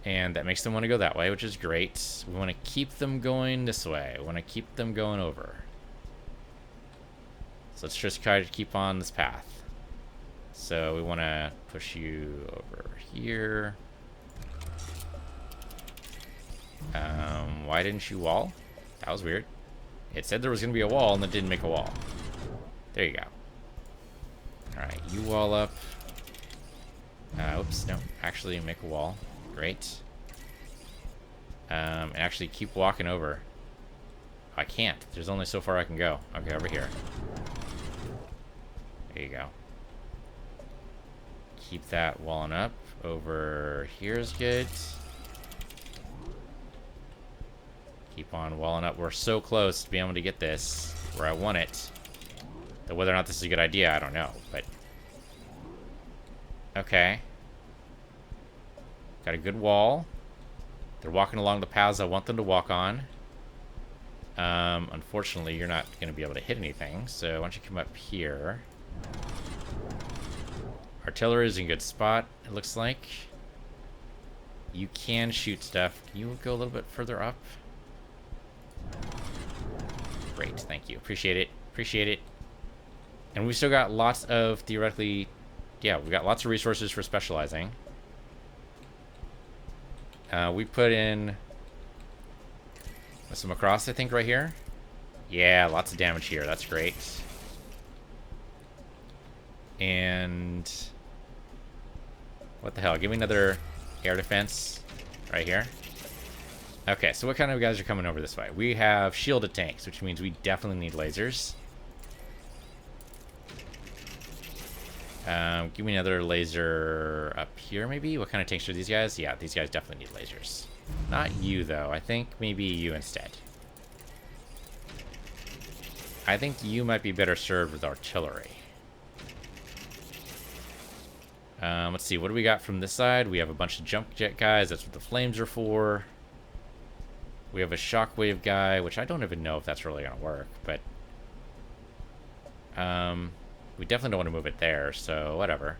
And that makes them want to go that way, which is great. We want to keep them going this way. We want to keep them going over. So let's just try to keep on this path. So we want to push you over here. Why didn't you wall? That was weird. It said there was going to be a wall, and it didn't make a wall. There you go. Alright, you wall up. Oops, no. Actually, make a wall. Great. And actually keep walking over. I can't. There's only so far I can go. Okay, over here. There you go. Keep that walling up. Over here is good. Keep on walling up. We're so close to being able to get this where I want it. Though whether or not this is a good idea, I don't know. But okay. Got a good wall. They're walking along the paths I want them to walk on. Unfortunately, you're not going to be able to hit anything. So why don't you come up here? Artillery is in a good spot, it looks like. You can shoot stuff. Can you go a little bit further up? Great, thank you. Appreciate it. Appreciate it. And we've still got lots of, theoretically... Yeah, we've got lots of resources for specializing. We put in... some across, I think, right here. Yeah, lots of damage here. That's great. And... what the hell? Give me another air defense right here. Okay, so what kind of guys are coming over this way? We have shielded tanks, which means we definitely need lasers. Give me another laser up here, maybe? What kind of tanks are these guys? Yeah, these guys definitely need lasers. Not you, though. I think maybe you instead. I think you might be better served with artillery. Let's see, what do we got from this side? We have a bunch of jump jet guys. That's what the flames are for. We have a shockwave guy, which I don't even know if that's really going to work, but... we definitely don't want to move it there, so whatever.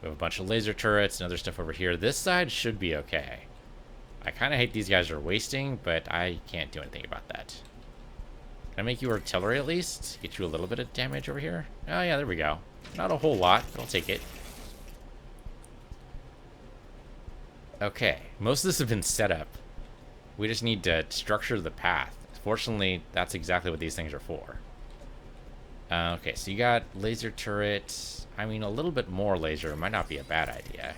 We have a bunch of laser turrets and other stuff over here. This side should be okay. I kind of hate these guys are wasting, but I can't do anything about that. Can I make you artillery at least? Get you a little bit of damage over here? Oh yeah, there we go. Not a whole lot, but I'll take it. Okay, most of this has been set up. We just need to structure the path. Fortunately, that's exactly what these things are for. Okay, so you got laser turret. I mean, a little bit more laser might not be a bad idea.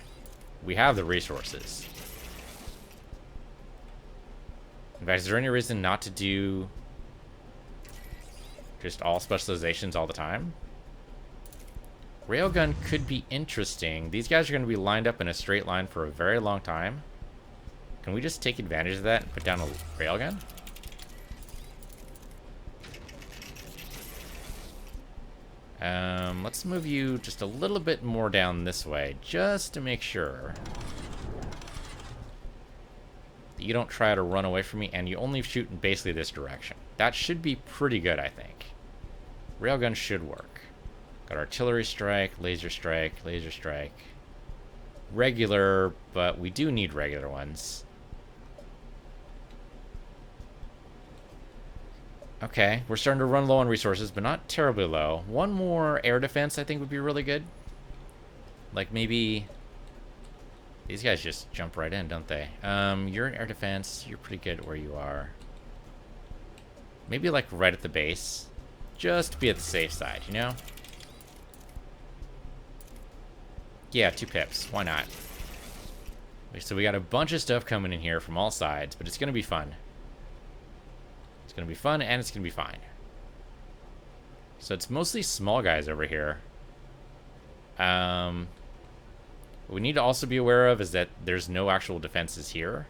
We have the resources. In fact, is there any reason not to do just all specializations all the time? Railgun could be interesting. These guys are going to be lined up in a straight line for a very long time. Can we just take advantage of that and put down a railgun? Let's move you just a little bit more down this way, just to make sure that you don't try to run away from me, and you only shoot in basically this direction. That should be pretty good, I think. Railgun should work. Got artillery strike, laser strike, laser strike. Regular, but we do need regular ones. Okay, we're starting to run low on resources, but not terribly low. One more air defense I think would be really good. Like maybe... These guys just jump right in, don't they? You're in air defense. You're pretty good where you are. Maybe like right at the base. Just to be at the safe side, you know? Yeah, 2 pips. Why not? So we got a bunch of stuff coming in here from all sides, but it's going to be fun. It's going to be fun, and it's going to be fine. So it's mostly small guys over here. What we need to also be aware of is that there's no actual defenses here.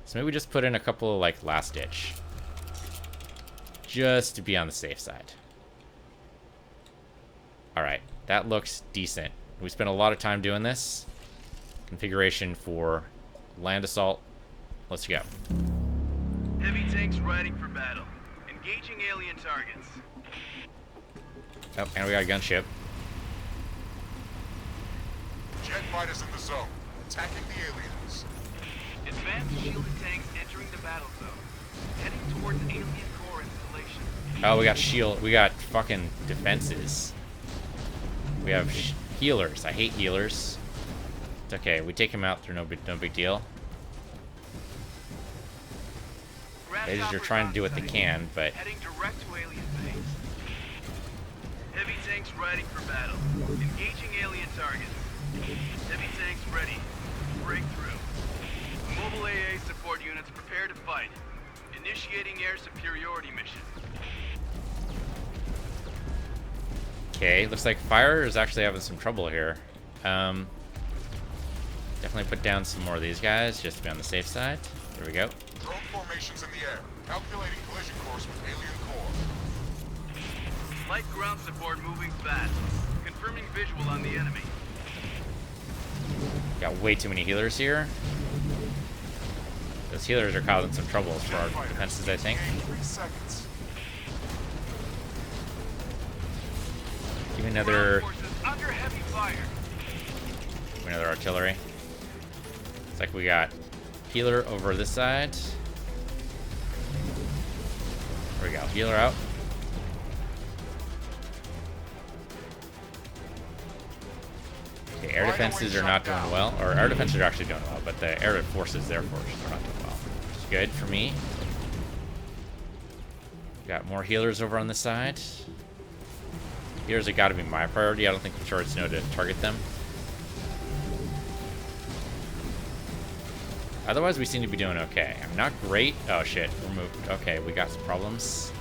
So maybe we just put in a couple of, like, last ditch. Just to be on the safe side. Alright, that looks decent. We spent a lot of time doing this. Configuration for land assault. let's go. Heavy tanks riding for battle. Engaging alien targets. Oh, and we got a gunship. Jet fighters in the zone, attacking the aliens. Advanced shielded tanks entering the battle zone. Heading towards alien core installation. Oh, we got shield. We got fucking defenses. We have healers. I hate healers. It's okay. We take him out. They're no big deal. They are trying to do what they can, but Heading direct to alien base. Heavy tanks riding for battle. Engaging alien targets. Heavy tanks ready. Breakthrough. Mobile AA support units prepare to fight. Initiating air superiority mission. okay. Looks like fire is actually having some trouble here. Definitely put down some more of these guys just to be on the safe side. There we go. Drone formations in the air. Calculating collision course with alien core. Light ground support moving fast. Confirming visual on the enemy. Got way too many healers here. Those healers are causing some troubles for our defenses, I think. 3 seconds. Give me another, Ground forces under heavy fire. give me another artillery. Looks like we got healer over this side. There we go. Healer out. Okay, air defenses are not doing well. Or air defenses are actually doing well, but the air forces, their forces, are not doing well. Which is good for me. Got more healers over on this side. Healers have got to be my priority. I don't think the turrets know to target them. Otherwise, we seem to be doing okay. I'm not great. Oh, shit. Removed. Okay, we got some problems.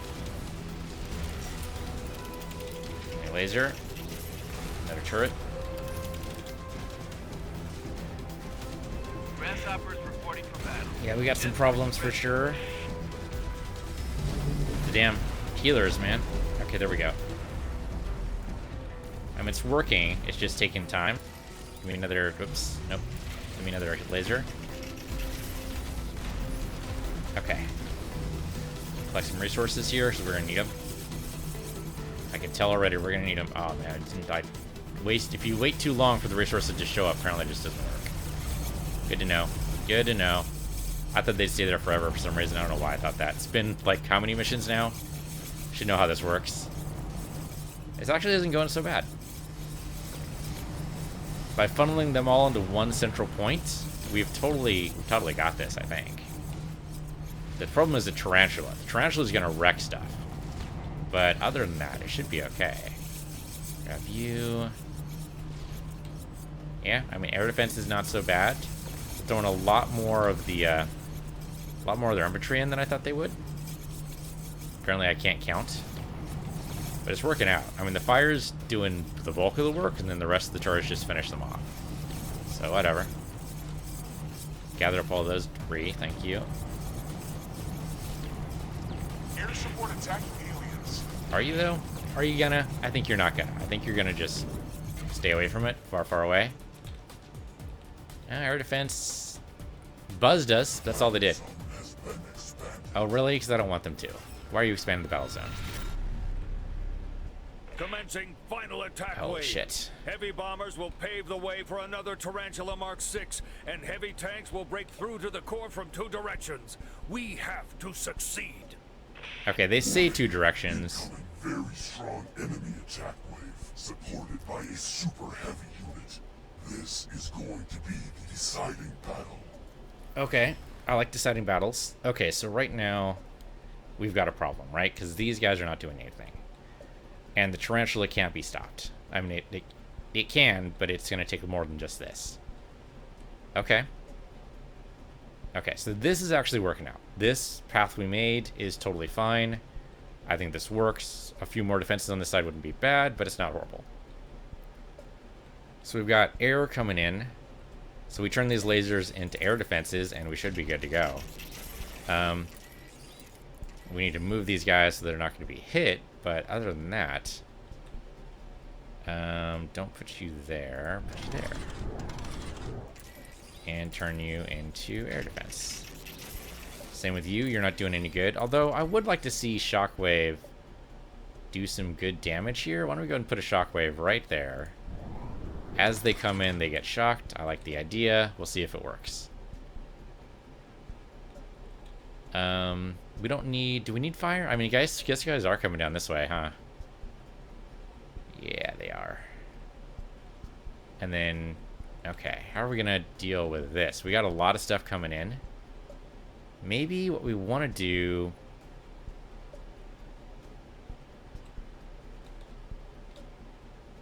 A laser. Another turret. Grasshoppers reporting for battle. Yeah, we got some problems for sure. The damn healers, man. Okay, there we go. I mean, it's working. It's just taking time. Give me another... Oops. Nope. Give me another laser. Okay. Collect some resources here, so we're gonna need them. I can tell already we're gonna need them. Oh man, if you wait too long for the resources to show up, apparently it just doesn't work. Good to know. Good to know. I thought they'd stay there forever for some reason. I don't know why I thought that. It's been like how many missions now? Should know how this works. It actually isn't going so bad. By funneling them all into one central point, we've totally got this, I think. The problem is the tarantula. The tarantula is going to wreck stuff. But other than that, it should be okay. Grab you. Yeah, I mean, air defense is not so bad. Throwing a lot more of their infantry in than I thought they would. Apparently, I can't count. But it's working out. I mean, the fire's doing the bulk of the work, and then the rest of the turrets just finish them off. So, whatever. Gather up all those debris. Thank you. Air support attacking aliens. Are you, though? Are you gonna? I think you're not gonna. I think you're gonna just stay away from it. Far, far away. Air defense buzzed us. That's all they did. Oh, really? Because I don't want them to. Why are you expanding the battle zone? Commencing final attack Oh, wave. shit. Heavy bombers will pave the way for another Tarantula Mark 6, and heavy tanks will break through to the core from 2 directions. We have to succeed. Okay, they say 2 directions. Incoming very strong enemy attack wave, supported by a super heavy unit. This is going to be the deciding battle. Okay, I like deciding battles. Okay, so right now, we've got a problem, right? Because these guys are not doing anything. And the tarantula can't be stopped. I mean, it can, but it's going to take more than just this. Okay. Okay, so this is actually working out. This path we made is totally fine. I think this works. A few more defenses on this side wouldn't be bad, but it's not horrible. So we've got air coming in. So we turn these lasers into air defenses, and we should be good to go. We need to move these guys so they're not going to be hit, but other than that... don't put you there. Put you there. And turn you into air defense. Same with you. You're not doing any good. Although I would like to see Shockwave do some good damage here. Why don't we go and put a Shockwave right there? As they come in, they get shocked. I like the idea. We'll see if it works. We don't need... Do we need fire? I mean, guess you guys are coming down this way, huh? Yeah, they are. And then... Okay, how are we going to deal with this? We got a lot of stuff coming in. Maybe what we want to do...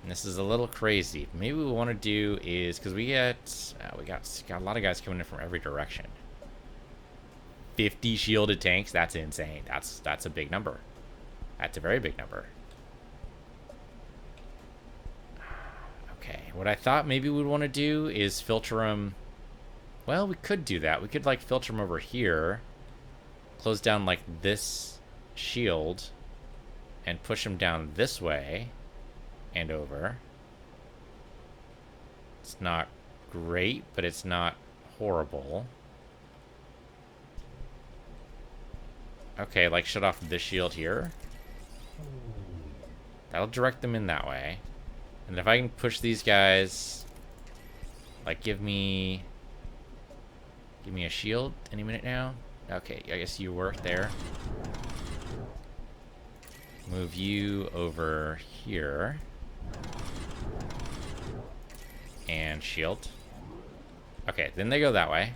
And this is a little crazy. Maybe what we want to do is... Because we got a lot of guys coming in from every direction. 50 shielded tanks? That's insane. That's a big number. That's a very big number. Okay, what I thought maybe we'd want to do is filter them. Well, we could do that. We could like filter them over here, close down like this shield, and push them down this way and over. It's not great, but it's not horrible. Okay, like shut off this shield here. That'll direct them in that way. And if I can push these guys, like give me a shield any minute now. Okay, I guess you work there. Move you over here. And shield. Okay, then they go that way.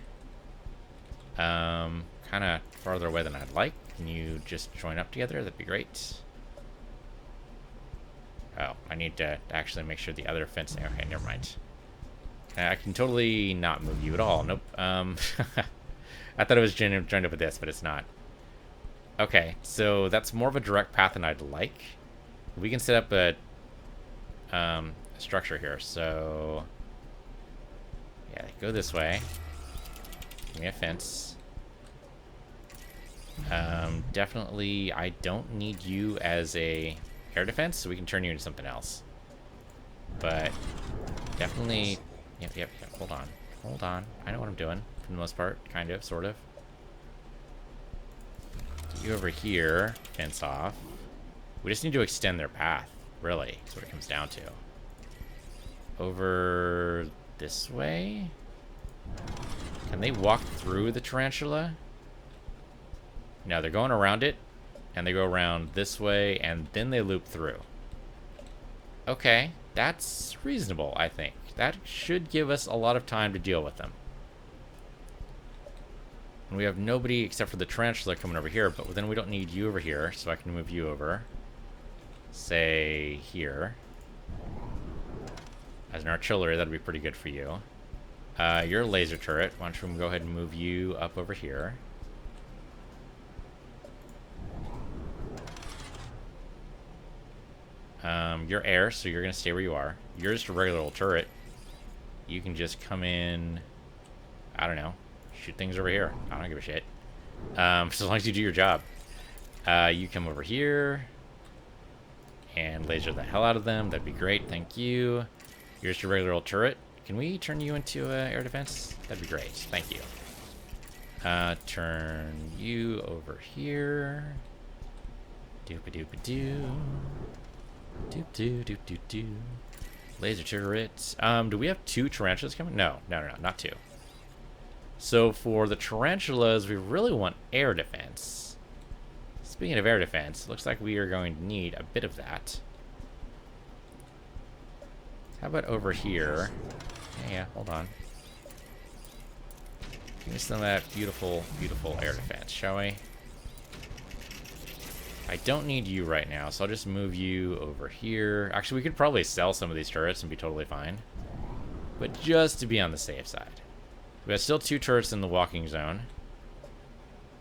Kind of farther away than I'd like. Can you just join up together? That'd be great. Oh, I need to actually make sure the other fence... Okay, never mind. I can totally not move you at all. Nope. I thought it was joined up with this, but it's not. Okay, so that's more of a direct path than I'd like. We can set up a structure here. So, yeah, go this way. Give me a fence. Definitely, I don't need you as a air defense, so we can turn you into something else. But definitely, yep. Hold on. I know what I'm doing for the most part, kind of, sort of. Get you over here, fence off. We just need to extend their path, really. That's what it comes down to. Over this way. Can they walk through the tarantula? No, they're going around it, and they go around this way, and then they loop through. Okay, that's reasonable, I think. That should give us a lot of time to deal with them. And we have nobody except for the tarantula coming over here, but then we don't need you over here, so I can move you over. Say, here. As an artillery, that'd be pretty good for you. You're a laser turret. Why don't we go ahead and move you up over here. You're air, so you're going to stay where you are. You're just a regular old turret. You can just come in, I don't know, shoot things over here. I don't give a shit. So as long as you do your job. You come over here and laser the hell out of them. That'd be great. Thank you. You're just a regular old turret. Can we turn you into air defense? That'd be great. Thank you. Turn you over here. Doop-a-doop-a-doo. Doop-doo-doop-doo-doo. Laser turrets. Do we have 2 tarantulas coming? No, not 2. So for the tarantulas, we really want air defense. Speaking of air defense, looks like we are going to need a bit of that. How about over here? Yeah, hold on. Give me some of that beautiful, beautiful air defense, shall we? I don't need you right now, so I'll just move you over here. Actually, we could probably sell some of these turrets and be totally fine. But just to be on the safe side. We have still 2 turrets in the walking zone.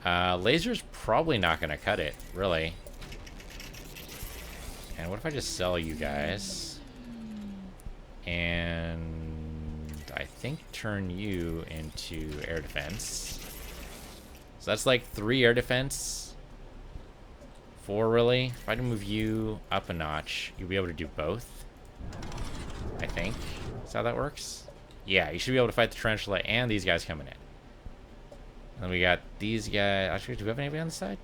Laser's probably not going to cut it, really. And what if I just sell you guys? And I think turn you into air defense. So that's like 3 air defense. 4, really. If I can move you up a notch, you'll be able to do both. I think. Is that how that works? Yeah, you should be able to fight the tarantula and these guys coming in. And we got these guys. Actually, do we have anybody on the side?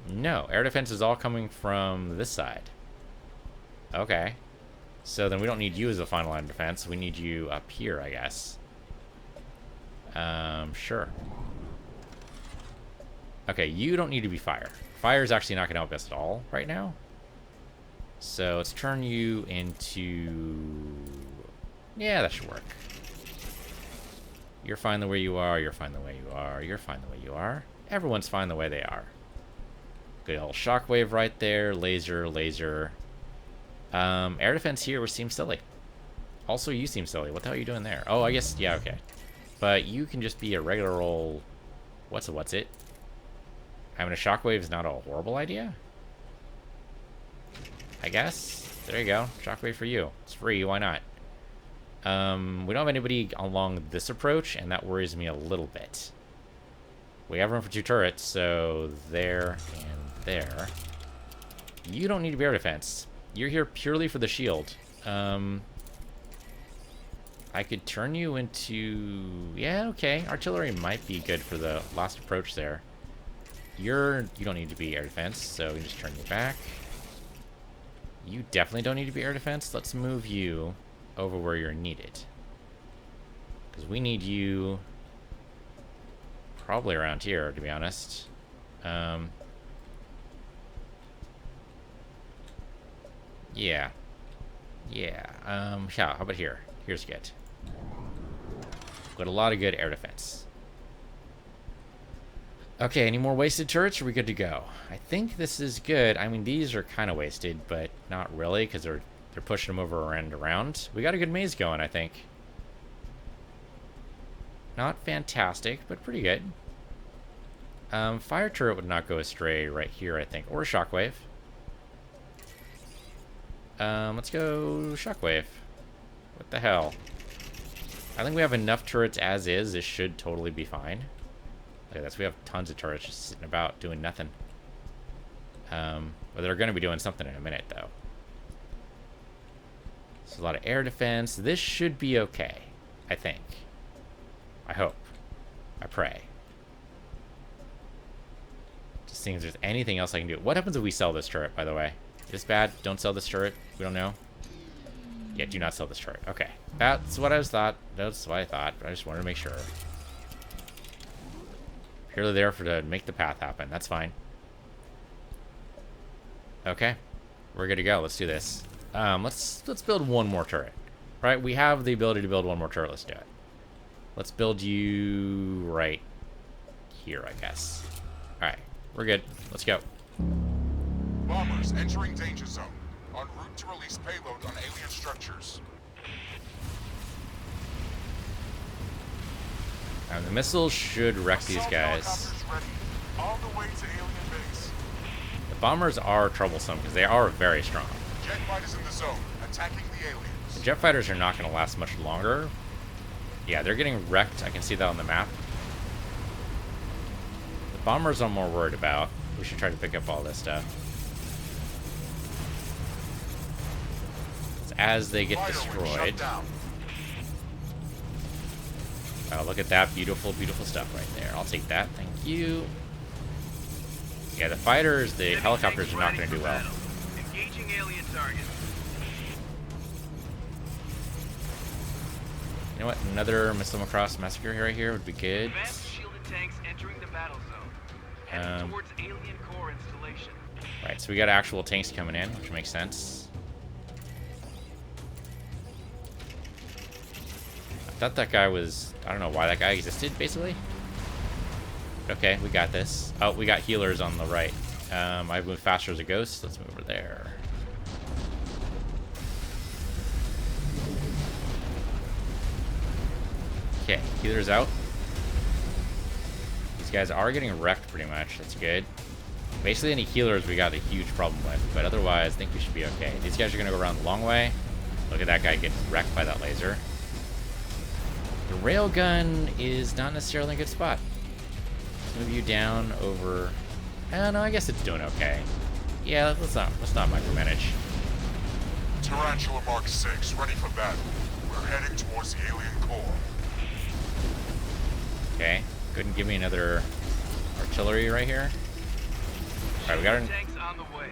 No. Air defense is all coming from this side. Okay. So then we don't need you as a final line of defense. We need you up here, I guess. Sure. Okay, you don't need to be fire. Fire is actually not going to help us at all right now. So let's turn you into... Yeah, that should work. You're fine the way you are. You're fine the way you are. You're fine the way you are. Everyone's fine the way they are. Good old shockwave right there. Laser, laser. Air defense here seems silly. Also, you seem silly. What the hell are you doing there? Oh, I guess, yeah, okay. But you can just be a regular old... What's it? Having a shockwave is not a horrible idea? I guess. There you go. Shockwave for you. It's free, why not? We don't have anybody along this approach, and that worries me a little bit. We have room for 2 turrets, so there and there. You don't need to be air defense. You're here purely for the shield. I could turn you into... Yeah, okay. Artillery might be good for the last approach there. You don't need to be air defense, so we can just turn you back. You definitely don't need to be air defense. Let's move you over where you're needed. Because we need you probably around here, to be honest. Yeah. Yeah. How about here? Here's good. Got a lot of good air defense. Okay, any more wasted turrets? Or are we good to go? I think this is good. I mean, these are kind of wasted, but not really, because they're pushing them over and around. We got a good maze going, I think. Not fantastic, but pretty good. Fire turret would not go astray right here, I think. Or a shockwave. Let's go shockwave. What the hell? I think we have enough turrets as is. This should totally be fine. Look at this. We have tons of turrets just sitting about doing nothing. But they're going to be doing something in a minute, though. There's a lot of air defense. This should be okay, I think. I hope. I pray. Just seeing if there's anything else I can do. What happens if we sell this turret, by the way? Is this bad? Don't sell this turret? We don't know? Yeah, do not sell this turret. Okay. That's what I thought. That's what I thought. But I just wanted to make sure. Purely there to make the path happen. That's fine. Okay. We're good to go. Let's do this. Let's build one more turret. Right? We have the ability to build one more turret. Let's do it. Let's build you right here, I guess. Alright. We're good. Let's go. Bombers entering danger zone. En route to release payload on alien structures. The missiles should wreck these guys. Ready. On the way to alien base. The bombers are troublesome because they are very strong. Jet fighters in the zone, attacking the aliens. The jet fighters are not going to last much longer. Yeah, they're getting wrecked. I can see that on the map. The bombers I'm more worried about. We should try to pick up all this stuff. As they get destroyed. Oh, look at that beautiful, beautiful stuff right there. I'll take that. Thank you. Yeah, the fighters, the helicopters are not going to do well. Engaging alien targets. You know what? Another missile across massacre right here would be good. Advanced shielded tanks entering the battle zone. Heading towards alien core installation. Right, so we got actual tanks coming in, which makes sense. I thought that guy was... I don't know why that guy existed, basically. Okay, we got this. Oh, we got healers on the right. I've moved faster as a ghost. Let's move over there. Okay, healers out. These guys are getting wrecked pretty much. That's good. Basically, any healers we got a huge problem with. But otherwise, I think we should be okay. These guys are going to go around the long way. Look at that guy getting wrecked by that laser. The railgun is not necessarily in a good spot. Let's move you down over... no, I guess it's doing okay. Yeah, let's not micromanage. Tarantula Mark 6, ready for battle. We're heading towards the alien core. Okay. Couldn't give me another artillery right here. Alright, we got our... Tanks on the way.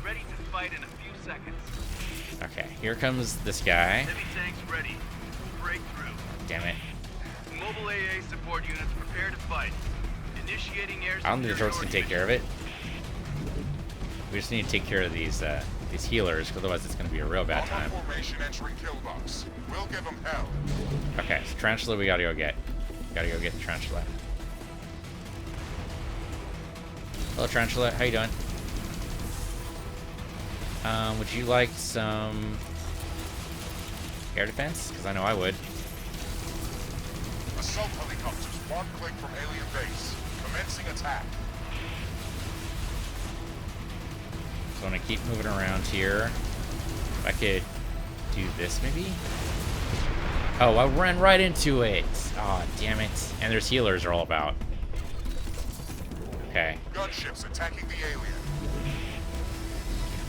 Ready to fight in a few seconds. Okay, here comes this guy. Heavy tanks ready. Break through. Damn it. Mobile AA support units prepare to fight. Initiating air I don't think the turrets can take care of it. We just need to take care of these healers, otherwise it's going to be a real bad time. Formation entering kill box. We'll give them hell. Okay, so Tarantula we gotta go get. Gotta go get the Tarantula. Hello, Tarantula. How you doing? Would you like some air defense? Because I know I would. Assault helicopters, one click from alien base. Commencing attack. So I'm gonna keep moving around here. If I could do this, maybe? Oh, I ran right into it. Oh, damn it. And there's healers are all about. Okay. Gunships attacking the alien.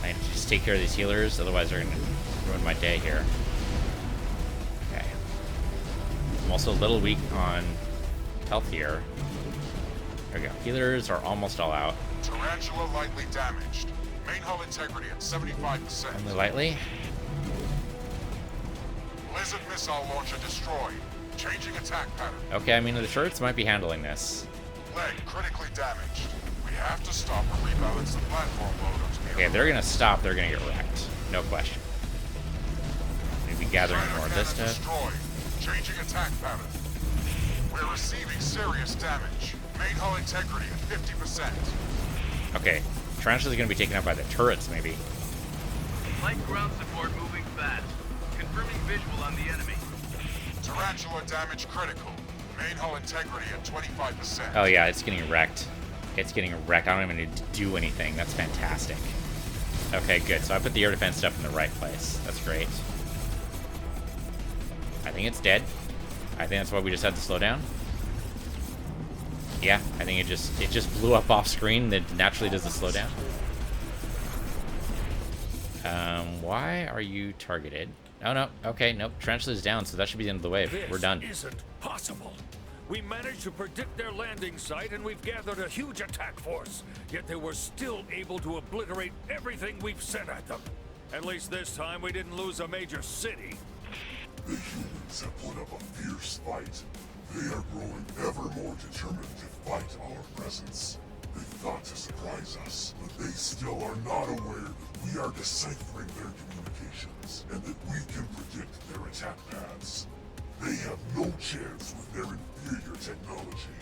I need to just take care of these healers, otherwise they're gonna ruin my day here. Okay. I'm also a little weak on health here. There we go. Healers are almost all out. Tarantula lightly damaged. Main hull integrity at 75%. Only lightly. Blizzard missile launcher destroyed. Changing attack pattern. Okay, I mean, the turrets might be handling this. Leg critically damaged. We have to stop and rebalance the platform loaders. Okay, they're gonna stop, they're gonna get wrecked. No question. Maybe gathering more of this stuff. Destroyed. Changing attack pattern. We're receiving serious damage. Main hull integrity at 50%. Okay, Tarantula's gonna be taken out by the turrets, maybe. Light ground support moving fast. Confirming visual on the enemy. Tarantula damage critical. Main hull integrity at 25%. Oh yeah, it's getting wrecked. It's getting wrecked. I don't even need to do anything. That's fantastic. Okay, good. So I put the air defense stuff in the right place. That's great. I think it's dead. I think that's why we just had to slow down. Yeah, I think it just blew up off screen. That naturally does the slowdown. Why are you targeted? Oh no. Okay, nope. Tarantula's down, so that should be the end of the wave. We're done. This isn't possible. We managed to predict their landing site, and we've gathered a huge attack force. Yet they were still able to obliterate everything we've sent at them. At least this time, we didn't lose a major city. The humans have put up a fierce fight. They are growing ever more determined to fight our presence. They thought to surprise us, but they still are not aware that we are deciphering their communications, and that we can predict their attack paths. They have no chance with their inferior technology.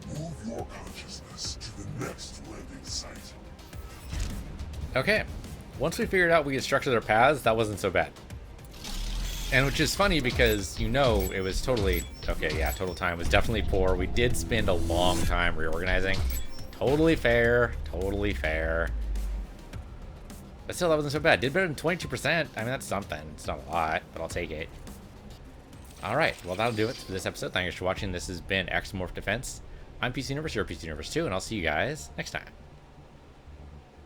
Move your consciousness to the next landing site. Okay. Once we figured out we could structure their paths, that wasn't so bad. And which is funny because, you know, it was totally... Okay, yeah, total time was definitely poor. We did spend a long time reorganizing. Totally fair. Totally fair. But still, that wasn't so bad. Did better than 22%. I mean, that's something. It's not a lot, but I'll take it. Alright, well, that'll do it for this episode. Thank you for watching. This has been X-Morph Defense. I'm PC Universe, you're PC Universe 2, and I'll see you guys next time.